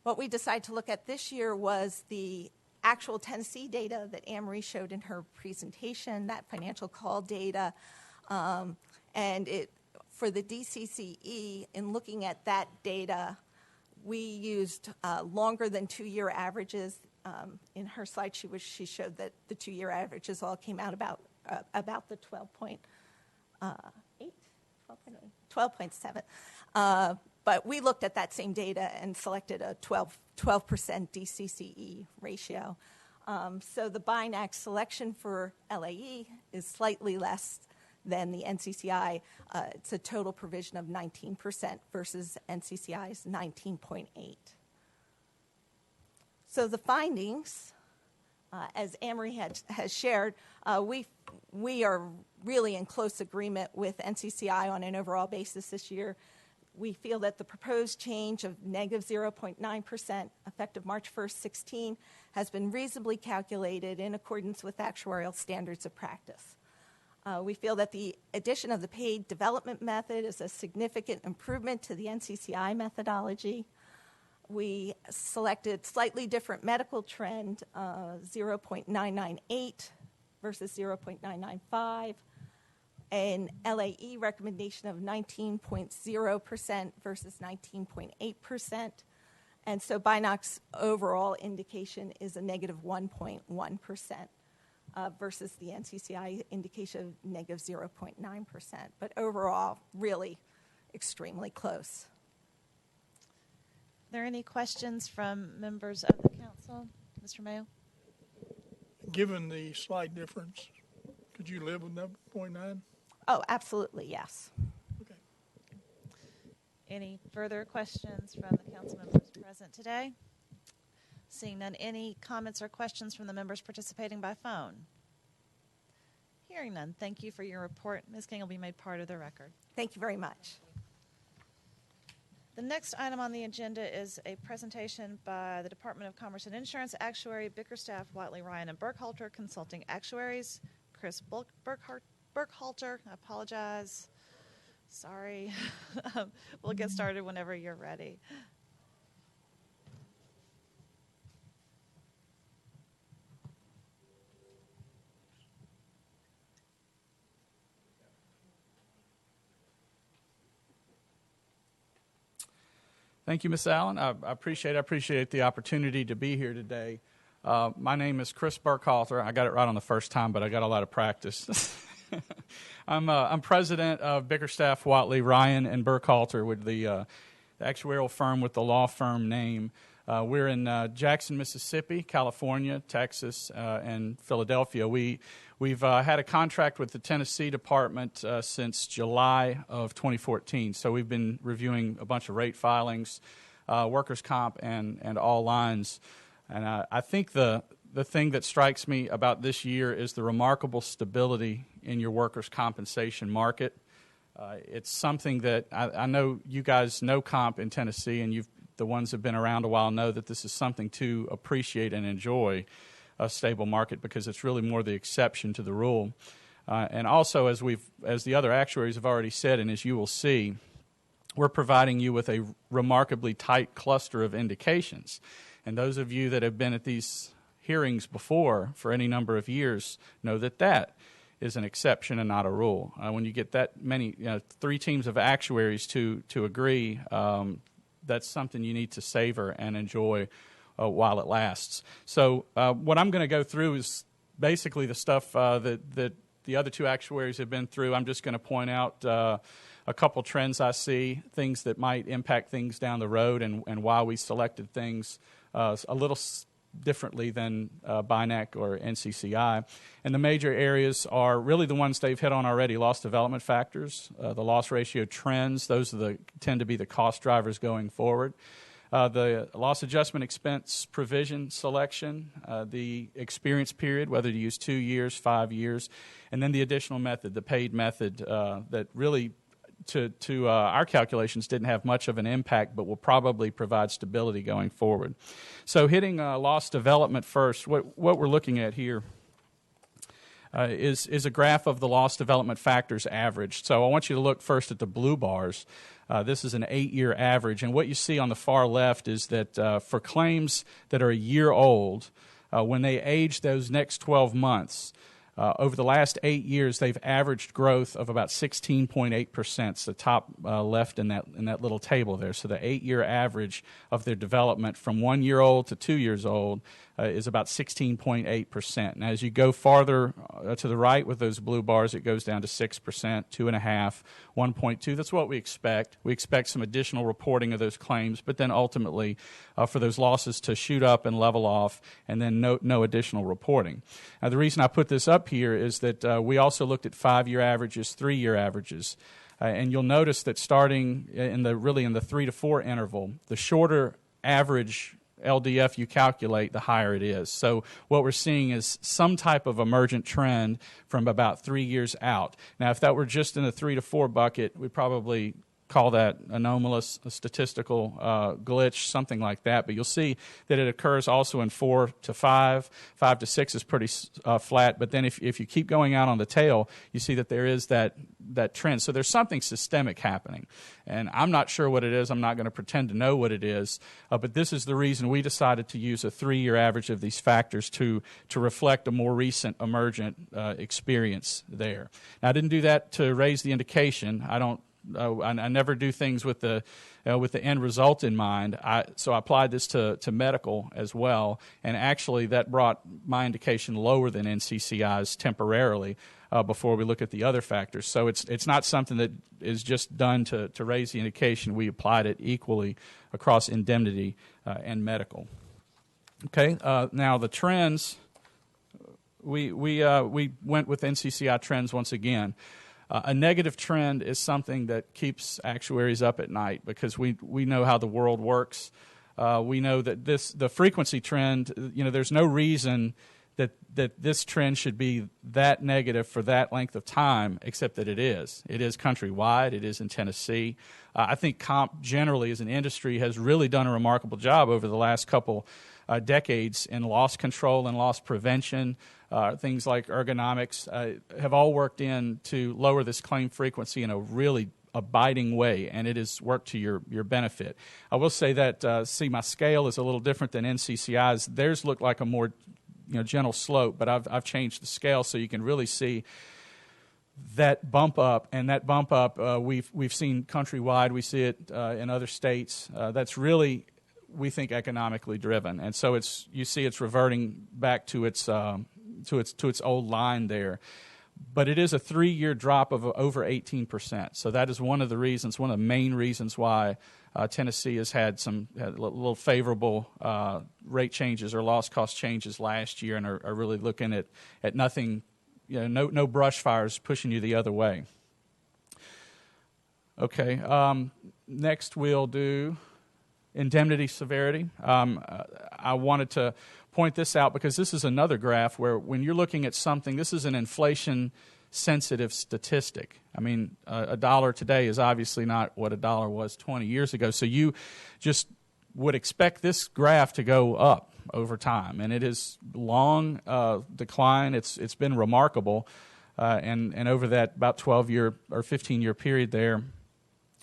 [SPEAKER 14] what we decided to look at this year was the actual Tennessee data that Amory showed in her presentation, that financial call data, and for the DCCE, in looking at that data, we used longer than 2-year averages. In her slide, she showed that the 2-year averages all came out about the 12.7. But we looked at that same data and selected a 12% DCCE ratio. So the BINAC selection for LAE is slightly less than the NCCI. It's a total provision of 19% versus NCCI's 19.8. So the findings, as Amory has shared, we are really in close agreement with NCCI on an overall basis this year. We feel that the proposed change of negative 0.9% effective March 1st, 16 has been reasonably calculated in accordance with actuarial standards of practice. We feel that the addition of the paid development method is a significant improvement to the NCCI methodology. We selected slightly different medical trend, 0.998 versus 0.995. An LAE recommendation of 19.0% versus 19.8%. And so BINAC's overall indication is a negative 1.1% versus the NCCI indication of negative 0.9%. But overall, really extremely close.
[SPEAKER 1] Are there any questions from members of the council? Mr. Mayo?
[SPEAKER 13] Given the slight difference, could you live with 0.9?
[SPEAKER 14] Oh, absolutely, yes.
[SPEAKER 13] Okay.
[SPEAKER 1] Any further questions from the council members present today? Seeing none, any comments or questions from the members participating by phone? Hearing none, thank you for your report. Ms. King will be made part of the record.
[SPEAKER 14] Thank you very much.
[SPEAKER 1] The next item on the agenda is a presentation by the Department of Commerce and Insurance Actuary, Bickerstaff, Watley, Ryan, and Burkhalter Consulting Actuaries. Chris Burkhalter, I apologize. Sorry. We'll get started whenever you're ready.
[SPEAKER 15] Thank you, Ms. Allen. I appreciate the opportunity to be here today. My name is Chris Burkhalter. I got it right on the first time, but I got a lot of practice. I'm president of Bickerstaff, Watley, Ryan, and Burkhalter, with the actuarial firm with the law firm name. We're in Jackson, Mississippi, California, Texas, and Philadelphia. We've had a contract with the Tennessee Department since July of 2014. So we've been reviewing a bunch of rate filings workers' comp and all lines. And I think the thing that strikes me about this year is the remarkable stability in your workers' compensation market. It's something that I know you guys know comp in Tennessee, and the ones that have been around a while know that this is something to appreciate and enjoy, a stable market, because it's really more the exception to the rule. And also, as the other actuaries have already said, and as you will see, we're providing you with a remarkably tight cluster of indications. And those of you that have been at these hearings before for any number of years know that that is an exception and not a rule. When you get that many, 3 teams of actuaries to agree, that's something you need to savor and enjoy while it lasts. So what I'm going to go through is basically the stuff that the other 2 actuaries have been through. I'm just going to point out a couple trends I see, things that might impact things down the road, and why we selected things a little differently than BINAC or NCCI. And the major areas are really the ones they've hit on already: loss development factors, the loss ratio trends. Those tend to be the cost drivers going forward. The loss adjustment expense provision selection, the experience period, whether to use 2 years, 5 years, and then the additional method, the paid method, that really to our calculations didn't have much of an impact, but will probably provide stability going forward. So hitting loss development first, what we're looking at here is a graph of the loss development factors average. So I want you to look first at the blue bars. This is an 8-year average, and what you see on the far left is that for claims that are a year old, when they age those next 12 months, over the last 8 years, they've averaged growth of about 16.8%. It's the top left in that little table there. So the 8-year average of their development from 1 year old to 2 years old is about 16.8%. And as you go farther to the right with those blue bars, it goes down to 6%, 2.5%, 1.2%. That's what we expect. We expect some additional reporting of those claims, but then ultimately for those losses to shoot up and level off, and then no additional reporting. Now, the reason I put this up here is that we also looked at 5-year averages, 3-year averages. And you'll notice that starting in the 3 to 4 interval, the shorter average LDF you calculate, the higher it is. So what we're seeing is some type of emergent trend from about 3 years out. Now, if that were just in the 3 to 4 bucket, we'd probably call that anomalous, a statistical glitch, something like that. But you'll see that it occurs also in 4 to 5. 5 to 6 is pretty flat. But then if you keep going out on the tail, you see that there is that trend. So there's something systemic happening. And I'm not sure what it is. I'm not going to pretend to know what it is. But this is the reason we decided to use a 3-year average of these factors to reflect a more recent emergent experience there. Now, I didn't do that to raise the indication. I never do things with the end result in mind. So I applied this to medical as well, and actually that brought my indication lower than NCCI's temporarily before we look at the other factors. So it's not something that is just done to raise the indication. We applied it equally across indemnity and medical. Okay, now the trends. We went with NCCI trends once again. A negative trend is something that keeps actuaries up at night because we know how the world works. We know that the frequency trend, there's no reason that this trend should be that negative for that length of time, except that it is. It is countrywide. It is in Tennessee. I think comp generally as an industry has really done a remarkable job over the last couple decades in loss control and loss prevention. Things like ergonomics have all worked in to lower this claim frequency in a really abiding way, and it has worked to your benefit. I will say that, my scale is a little different than NCCI's. Theirs look like a more gentle slope, but I've changed the scale so you can really see that bump up, and that bump up we've seen countrywide. We see it in other states. That's really, we think, economically driven, and so you see it's reverting back to its old line there. But it is a 3-year drop of over 18%. So that is one of the main reasons why Tennessee has had a little favorable rate changes or loss cost changes last year, and are really looking at nothing, no brush fires pushing you the other way. Okay, next we'll do indemnity severity. I wanted to point this out because this is another graph where when you're looking at something, this is an inflation-sensitive statistic. I mean, a dollar today is obviously not what a dollar was 20 years ago, so you just would expect this graph to go up over time, and it is long decline. It's been remarkable, and over that about 12-year or 15-year period there,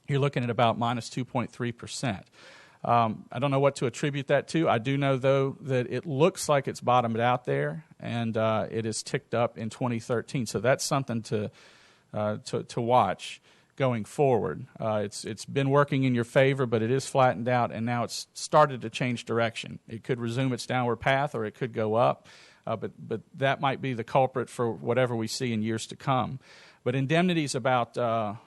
[SPEAKER 15] you're looking at about minus 2.3%. I don't know what to attribute that to. I do know, though, that it looks like it's bottomed out there, and it has ticked up in 2013. So that's something to watch going forward. It's been working in your favor, but it is flattened out, and now it's started to change direction. It could resume its downward path, or it could go up, but that might be the culprit for whatever we see in years to come. But indemnity is about a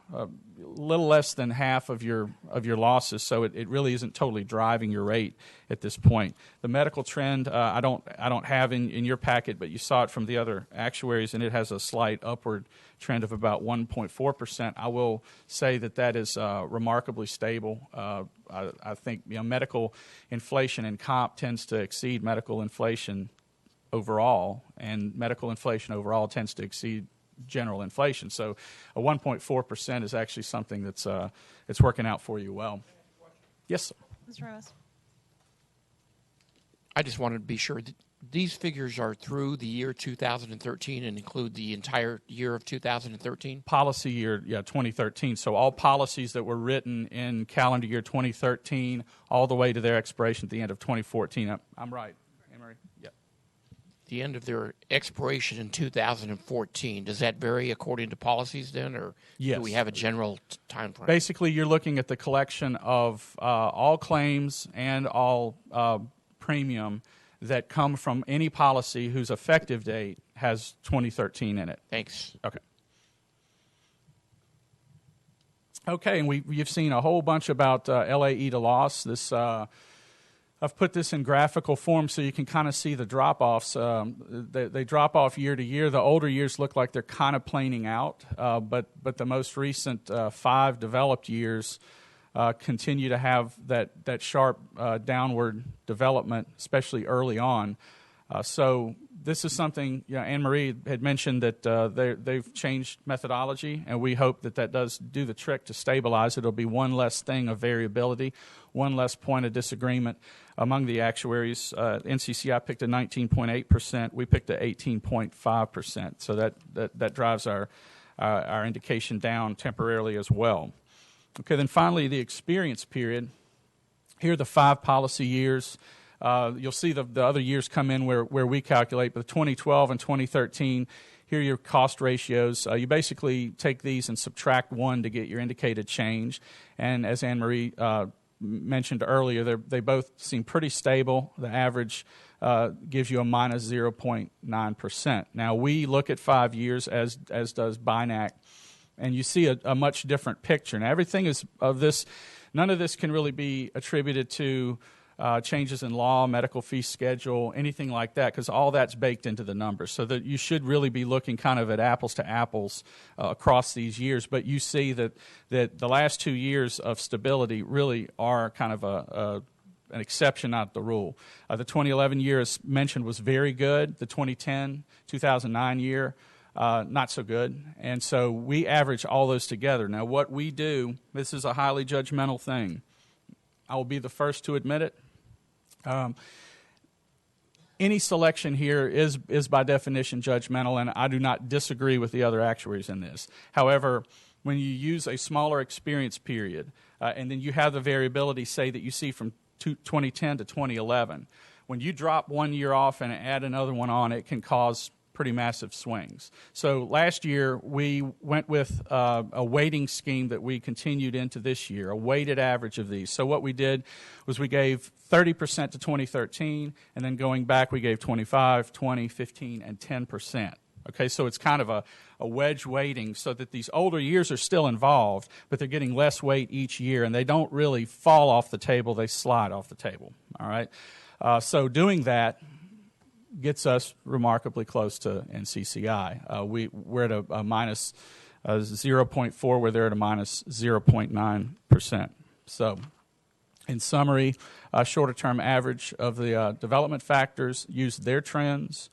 [SPEAKER 15] little less than half of your losses, so it really isn't totally driving your rate at this point. The medical trend I don't have in your packet, but you saw it from the other actuaries, and it has a slight upward trend of about 1.4%. I will say that is remarkably stable. I think medical inflation and comp tends to exceed medical inflation overall, and medical inflation overall tends to exceed general inflation. So a 1.4% is actually something that's it's working out for you well. Yes, sir.
[SPEAKER 1] Mr. Ramos.
[SPEAKER 5] I just wanted to be sure that these figures are through the year 2013 and include the entire year of 2013?
[SPEAKER 15] Policy year, 2013. So all policies that were written in calendar year 2013 all the way to their expiration at the end of 2014. I'm right, Anne-Marie? Yeah.
[SPEAKER 5] The end of their expiration in 2014. Does that vary according to policies then, or
[SPEAKER 15] yes.
[SPEAKER 5] Do we have a general time frame?
[SPEAKER 15] Basically, you're looking at the collection of all claims and all premium that come from any policy whose effective date has 2013 in it.
[SPEAKER 5] Thanks.
[SPEAKER 15] Okay. Okay, and you've seen a whole bunch about LAE to loss. This I've put this in graphical form so you can kind of see the drop-offs. They drop off year to year. The older years look like they're kind of planing out, but the most recent 5 developed years continue to have that sharp downward development, especially early on. So this is something, Anne-Marie had mentioned that they've changed methodology, and we hope that does do the trick to stabilize it. It'll be one less thing of variability, one less point of disagreement among the actuaries. NCCI picked a 19.8%. We picked a 18.5%. So that drives our indication down temporarily as well. Okay, then finally the experience period. Here are the 5 policy years. You'll see the other years come in where we calculate, but 2012 and 2013, here are your cost ratios. You basically take these and subtract 1 to get your indicated change. And as Anne-Marie mentioned earlier, they both seem pretty stable. The average gives you a minus 0.9%. Now, we look at 5 years, as does BINAC, and you see a much different picture. And everything is of this, none of this can really be attributed to changes in law, medical fee schedule, anything like that, because all that's baked into the numbers. So that you should really be looking kind of at apples to apples across these years. But you see that the last 2 years of stability really are kind of an exception, not the rule. The 2011 year, as mentioned, was very good. The 2010-2009 year, not so good. And so we average all those together. Now, what we do, this is a highly judgmental thing. I will be the first to admit it. Any selection here is by definition judgmental, and I do not disagree with the other actuaries in this. However, when you use a smaller experience period, and then you have the variability, say, that you see from 2010 to 2011, when you drop 1 year off and add another one on, it can cause pretty massive swings. So last year, we went with a weighting scheme that we continued into this year, a weighted average of these. So what we did was we gave 30% to 2013, and then going back, we gave 25, 20, 15, and 10%. Okay, so it's kind of a wedge weighting so that these older years are still involved, but they're getting less weight each year, and they don't really fall off the table, they slide off the table. All right, so doing that gets us remarkably close to NCCI. We're at a minus 0.4, where they're at a minus 0.9%. So In summary, shorter-term average of the development factors, used their trends,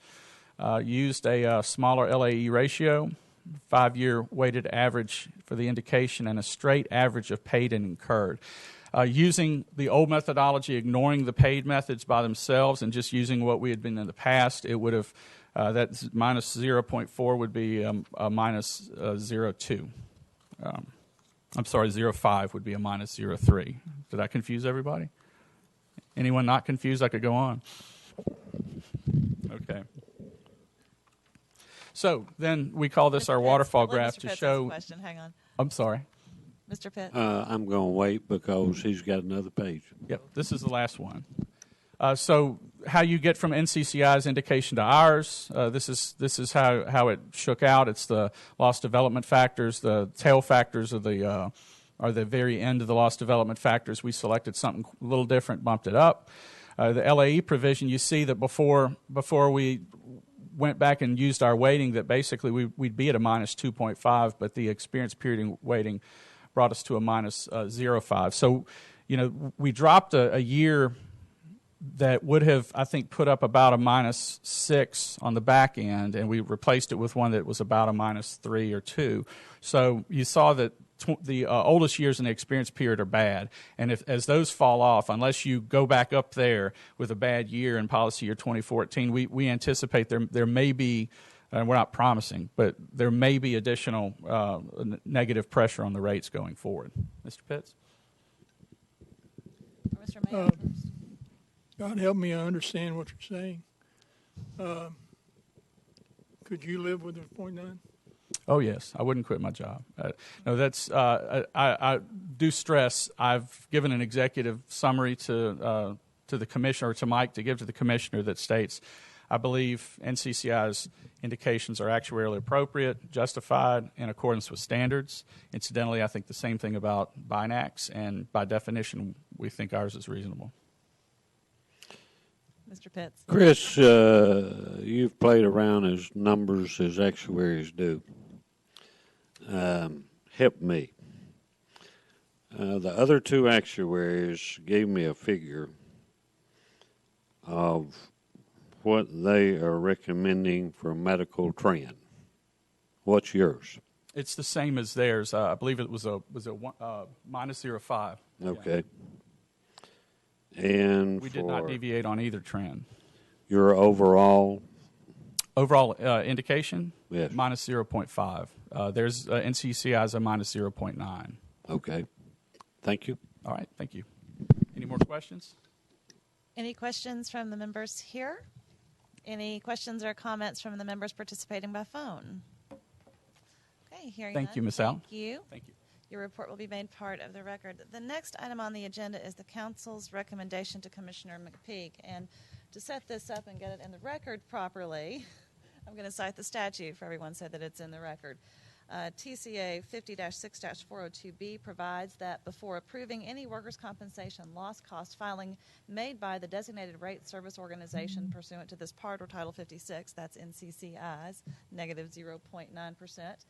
[SPEAKER 15] used a smaller LAE ratio, 5-year weighted average for the indication, and a straight average of paid and incurred. Using the old methodology, ignoring the paid methods by themselves and just using what we had been in the past, it would have, that minus 0.4 would be a minus 0.2. I'm sorry, 0.5 would be a minus 0.3. Did I confuse everybody? Anyone not confused? I could go on. Okay. So then we call this
[SPEAKER 1] Mr.
[SPEAKER 15] our
[SPEAKER 1] Pitts,
[SPEAKER 15] waterfall
[SPEAKER 1] let
[SPEAKER 15] graph
[SPEAKER 1] Mr.
[SPEAKER 15] to
[SPEAKER 1] Pitts
[SPEAKER 15] show.
[SPEAKER 1] ask a question. Hang on.
[SPEAKER 15] I'm sorry.
[SPEAKER 1] Mr. Pitts.
[SPEAKER 3] I'm going to wait because he's got another page.
[SPEAKER 15] Yep, this is the last one. So how you get from NCCI's indication to ours, this is how it shook out. It's the loss development factors. The tail factors are the very end of the loss development factors. We selected something a little different, bumped it up. The LAE provision, you see that before we went back and used our weighting, that basically we'd be at a minus 2.5, but the experience period weighting brought us to a minus 0.5. So, we dropped a year that would have, I think, put up about a minus 6 on the back end, and we replaced it with one that was about a minus 3 or 2. So you saw that the oldest years in the experience period are bad, and as those fall off, unless you go back up there with a bad year in policy year 2014, we anticipate there may be, and we're not promising, but there may be additional negative pressure on the rates going forward. Mr. Pitts?
[SPEAKER 1] Or Mr. Mayo first.
[SPEAKER 13] God help me, I understand what you're saying. Could you live with a 0.9?
[SPEAKER 15] Oh, yes. I wouldn't quit my job. No, that's, I do stress, I've given an executive summary to the commissioner, or to Mike to give to the commissioner, that states, I believe NCCI's indications are actuarially appropriate, justified, in accordance with standards. Incidentally, I think the same thing about BINACs, and by definition, we think ours is reasonable.
[SPEAKER 1] Mr. Pitts.
[SPEAKER 3] Chris, you've played around as numbers as actuaries do. Help me. The other two actuaries gave me a figure of what they are recommending for medical trend. What's yours?
[SPEAKER 15] It's the same as theirs. I believe it was a minus 0.5.
[SPEAKER 3] Okay.
[SPEAKER 15] Yeah.
[SPEAKER 3] And
[SPEAKER 15] we did not deviate on either trend.
[SPEAKER 3] Your overall
[SPEAKER 15] indication?
[SPEAKER 3] Yes.
[SPEAKER 15] Minus 0.5. There's NCCI's a minus 0.9.
[SPEAKER 3] Okay. Thank you.
[SPEAKER 15] All right. Thank you. Any more questions?
[SPEAKER 1] Any questions from the members here? Any questions or comments from the members participating by phone? Okay. Hearing none.
[SPEAKER 15] Thank you, Ms. Allen.
[SPEAKER 1] Thank you.
[SPEAKER 15] Thank you.
[SPEAKER 1] Your report will be made part of the record. The next item on the agenda is the council's recommendation to Commissioner McPeak. And to set this up and get it in the record properly, I'm going to cite the statute for everyone so that it's in the record. TCA 50-6-402B provides that before approving any workers' compensation loss cost filing made by the designated rate service organization pursuant to this part or Title 56, that's NCCI's, negative 0.9%,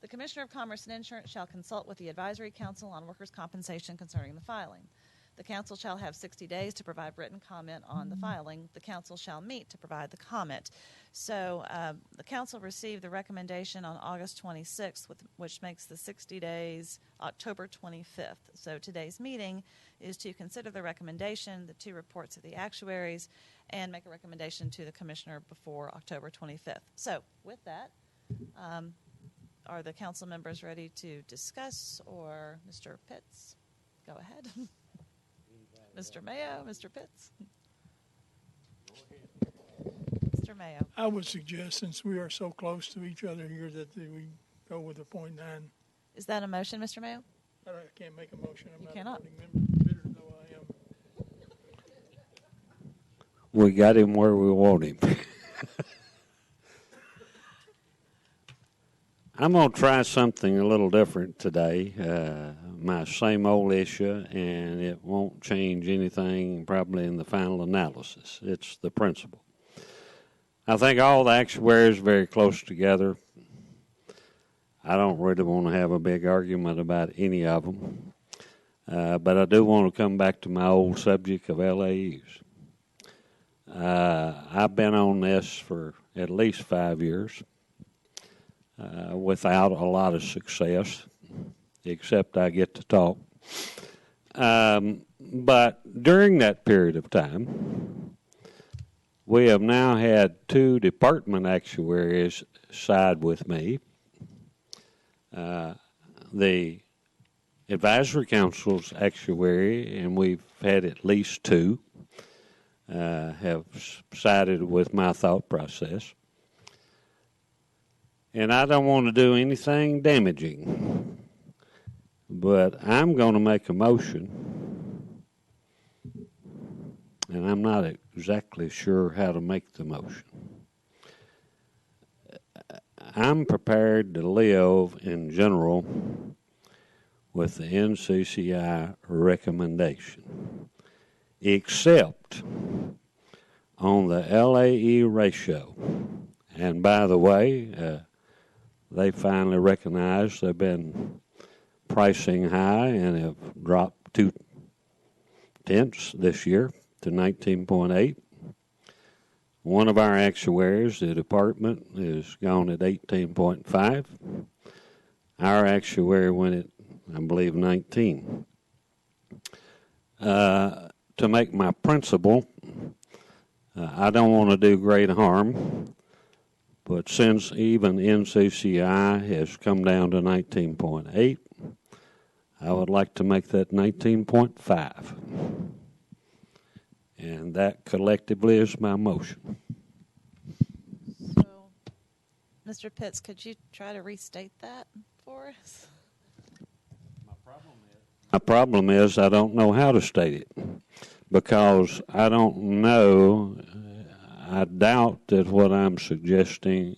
[SPEAKER 1] the Commissioner of Commerce and Insurance shall consult with the Advisory Council on Workers' Compensation concerning the filing. The Council shall have 60 days to provide written comment on the filing. The Council shall meet to provide the comment. So the Council received the recommendation on August 26th, which makes the 60 days October 25th. So today's meeting is to consider the recommendation, the two reports of the actuaries, and make a recommendation to the Commissioner before October 25th. So with that, are the council members ready to discuss, or Mr. Pitts? Go ahead. Mr. Mayo, Mr. Pitts. Mr. Mayo.
[SPEAKER 13] I would suggest, since we are so close to each other here, that we go with a 0.9.
[SPEAKER 1] Is that a motion, Mr. Mayo?
[SPEAKER 13] I can't make a motion. I'm
[SPEAKER 1] You
[SPEAKER 13] not
[SPEAKER 1] cannot.
[SPEAKER 13] a voting member, bitter though I am.
[SPEAKER 3] We got him where we want him. I'm going to try something a little different today, my same old issue, and it won't change anything probably in the final analysis. It's the principle. I think all the actuaries are very close together. I don't really want to have a big argument about any of them. But I do want to come back to my old subject of LAEs. I've been on this for at least 5 years without a lot of success, except I get to talk. But during that period of time, we have now had 2 department actuaries side with me. The Advisory Council's actuary, and we've had at least 2, have sided with my thought process. And I don't want to do anything damaging, but I'm going to make a motion, and I'm not exactly sure how to make the motion. I'm prepared to live in general with the NCCI recommendation, except on the LAE ratio. And by the way, they finally recognized they've been pricing high and have dropped 0.2 this year to 19.8. One of our actuaries, the department, is gone at 18.5. Our actuary went at, I believe, 19. To make my principle, I don't want to do great harm, but since even NCCI has come down to 19.8, I would like to make that 19.5. And that collectively is my motion.
[SPEAKER 1] So, Mr. Pitts, could you try to restate that for us?
[SPEAKER 3] My problem is I don't know how to state it because I don't know. I doubt that what I'm suggesting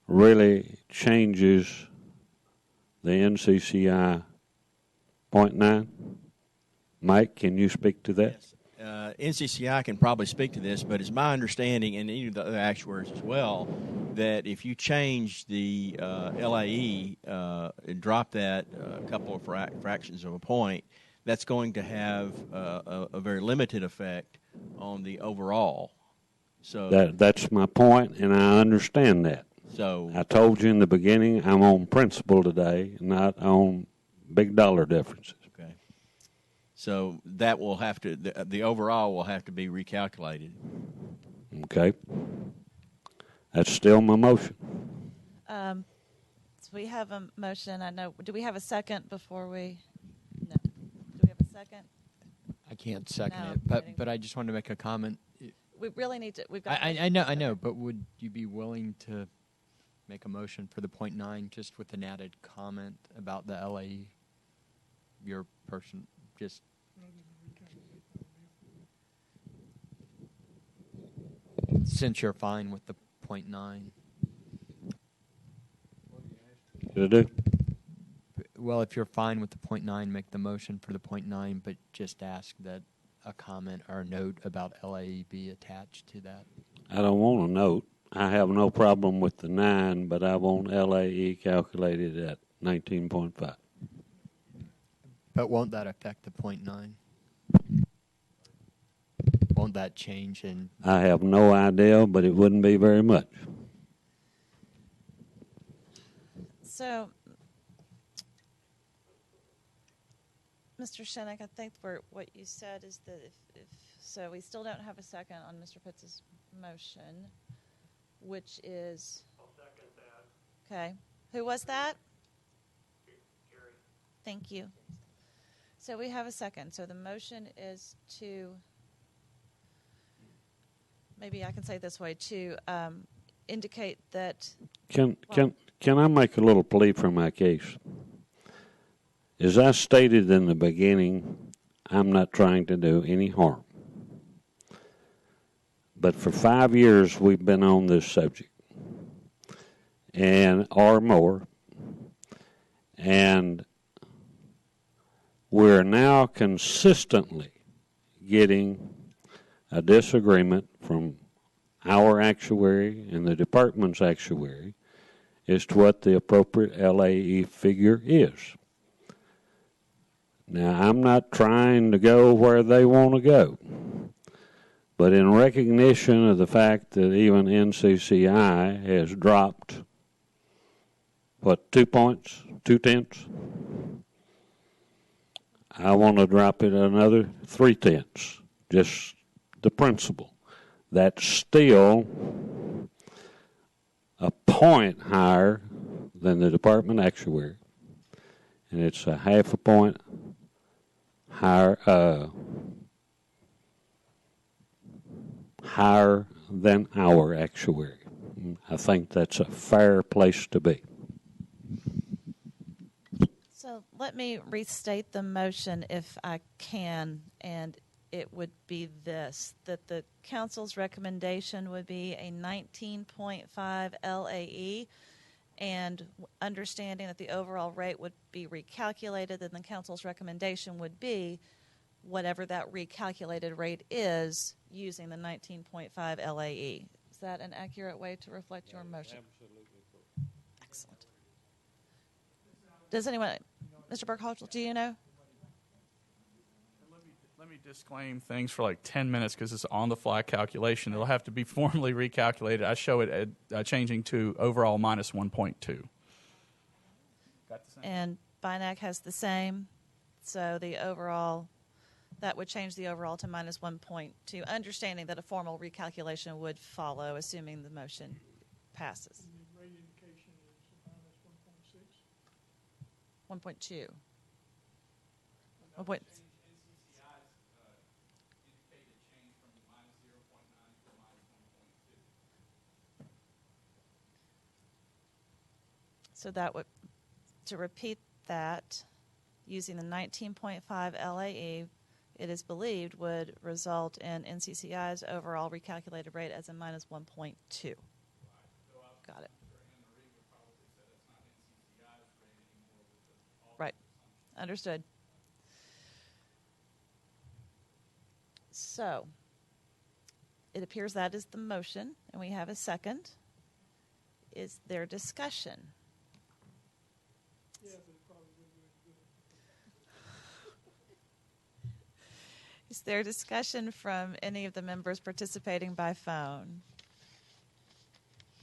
[SPEAKER 3] really changes the NCCI 0.9. Mike, can you speak to that?
[SPEAKER 10] Yes. NCCI can probably speak to this, but it's my understanding, and any of the other actuaries as well, that if you change the LAE and drop that a couple of fractions of a point, that's going to have a very limited effect on the overall. So
[SPEAKER 3] that's my point, and I understand that.
[SPEAKER 10] So
[SPEAKER 3] I told you in the beginning I'm on principle today, not on big dollar differences.
[SPEAKER 10] Okay. So that will have to, the overall will have to be recalculated.
[SPEAKER 3] Okay. That's still my motion.
[SPEAKER 1] So we have a motion. I know. Do we have a second before we? No. Do we have a second?
[SPEAKER 7] I can't second
[SPEAKER 1] No,
[SPEAKER 7] it, but I just wanted to make a comment.
[SPEAKER 1] We really need to. We've got.
[SPEAKER 7] I know, but would you be willing to make a motion for the 0.9 just with an added comment about the LAE? Your person, just. Since you're fine with the 0.9.
[SPEAKER 3] Should I do?
[SPEAKER 7] Well, if you're fine with the 0.9, make the motion for the 0.9, but just ask that a comment or a note about LAE be attached to that.
[SPEAKER 3] I don't want a note. I have no problem with the 9, but I want LAE calculated at 19.5.
[SPEAKER 7] But won't that affect the 0.9? Won't that change?
[SPEAKER 3] I have no idea, but it wouldn't be very much.
[SPEAKER 1] So, Mr. Shinnick, I think what you said is that if so, we still don't have a second on Mr. Pitts' motion, which is.
[SPEAKER 16] I'll second that.
[SPEAKER 1] Okay. Who was that?
[SPEAKER 16] Gary.
[SPEAKER 1] Thank you. So we have a second. So the motion is to. Maybe I can say it this way, to indicate that.
[SPEAKER 3] Can I make a little plea for my case? As I stated in the beginning, I'm not trying to do any harm. But for 5 years, we've been on this subject, or more, and we're now consistently getting a disagreement from our actuary and the department's actuary as to what the appropriate LAE figure is. Now, I'm not trying to go where they want to go, but in recognition of the fact that even NCCI has dropped, 2 points, 2/10, I want to drop it another 3/10, just the principle. That's still a point higher than the department actuary, and it's a half a point higher than our actuary. I think that's a fair place to be.
[SPEAKER 1] So let me restate the motion if I can, and it would be this, that the council's recommendation would be a 19.5 LAE, and understanding that the overall rate would be recalculated, then the council's recommendation would be whatever that recalculated rate is using the 19.5 LAE. Is that an accurate way to reflect your motion?
[SPEAKER 3] Absolutely correct.
[SPEAKER 1] Excellent. Does anyone, Mr. Burkhalter, do you know?
[SPEAKER 15] Let me disclaim things for like 10 minutes because it's on-the-fly calculation. It'll have to be formally recalculated. I show it at changing to overall minus 1.2.
[SPEAKER 1] And BINAC has the same. So the overall, that would change the overall to minus 1.2, understanding that a formal recalculation would follow, assuming the motion passes.
[SPEAKER 13] The rate indication is minus 1.6.
[SPEAKER 1] 1.2. 1. So that would, to repeat that, using the 19.5 LAE, it is believed would result in NCCI's overall recalculated rate as a minus 1.2. Got it. Right. Understood. So, it appears that is the motion, and we have a second. Is there discussion? Is there discussion from any of the members participating by phone?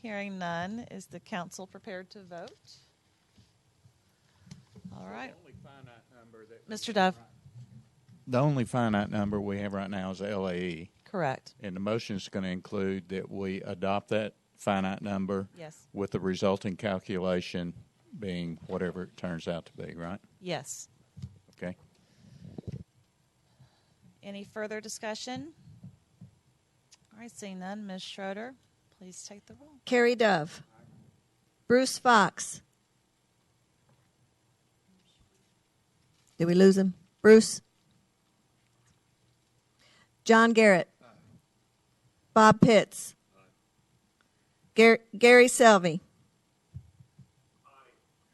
[SPEAKER 1] Hearing none, is the council prepared to vote? All right. Mr. Dove.
[SPEAKER 8] The only finite number we have right now is LAE.
[SPEAKER 1] Correct.
[SPEAKER 8] And the motion is going to include that we adopt that finite number.
[SPEAKER 1] Yes.
[SPEAKER 8] With the resulting calculation being whatever it turns out to be, right?
[SPEAKER 1] Yes.
[SPEAKER 8] Okay.
[SPEAKER 1] Any further discussion? All right, seeing none, Ms. Schroeder, please take the roll.
[SPEAKER 2] Carrie Dove. Bruce Fox. Did we lose him? Bruce? John Garrett. Bob Pitts. Gary Selvey.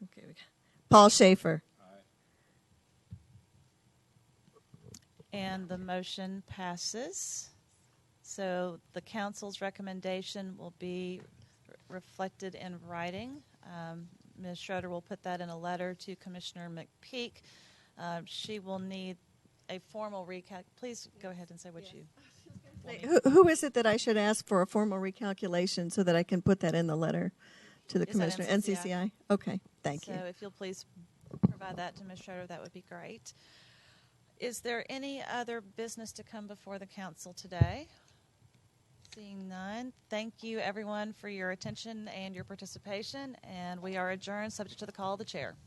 [SPEAKER 2] Okay, Paul Schaefer.
[SPEAKER 1] And the motion passes. So the council's recommendation will be reflected in writing. Ms. Schroeder will put that in a letter to Commissioner McPeak. She will need a formal recalc. Please go ahead and say what you.
[SPEAKER 2] Who is it that I should ask for a formal recalculation so that I can put that in the letter to the commissioner? NCCI? Okay, thank you.
[SPEAKER 1] So if you'll please provide that to Ms. Schroeder, that would be great. Is there any other business to come before the council today? Seeing none, thank you everyone for your attention and your participation, and we are adjourned subject to the call of the chair.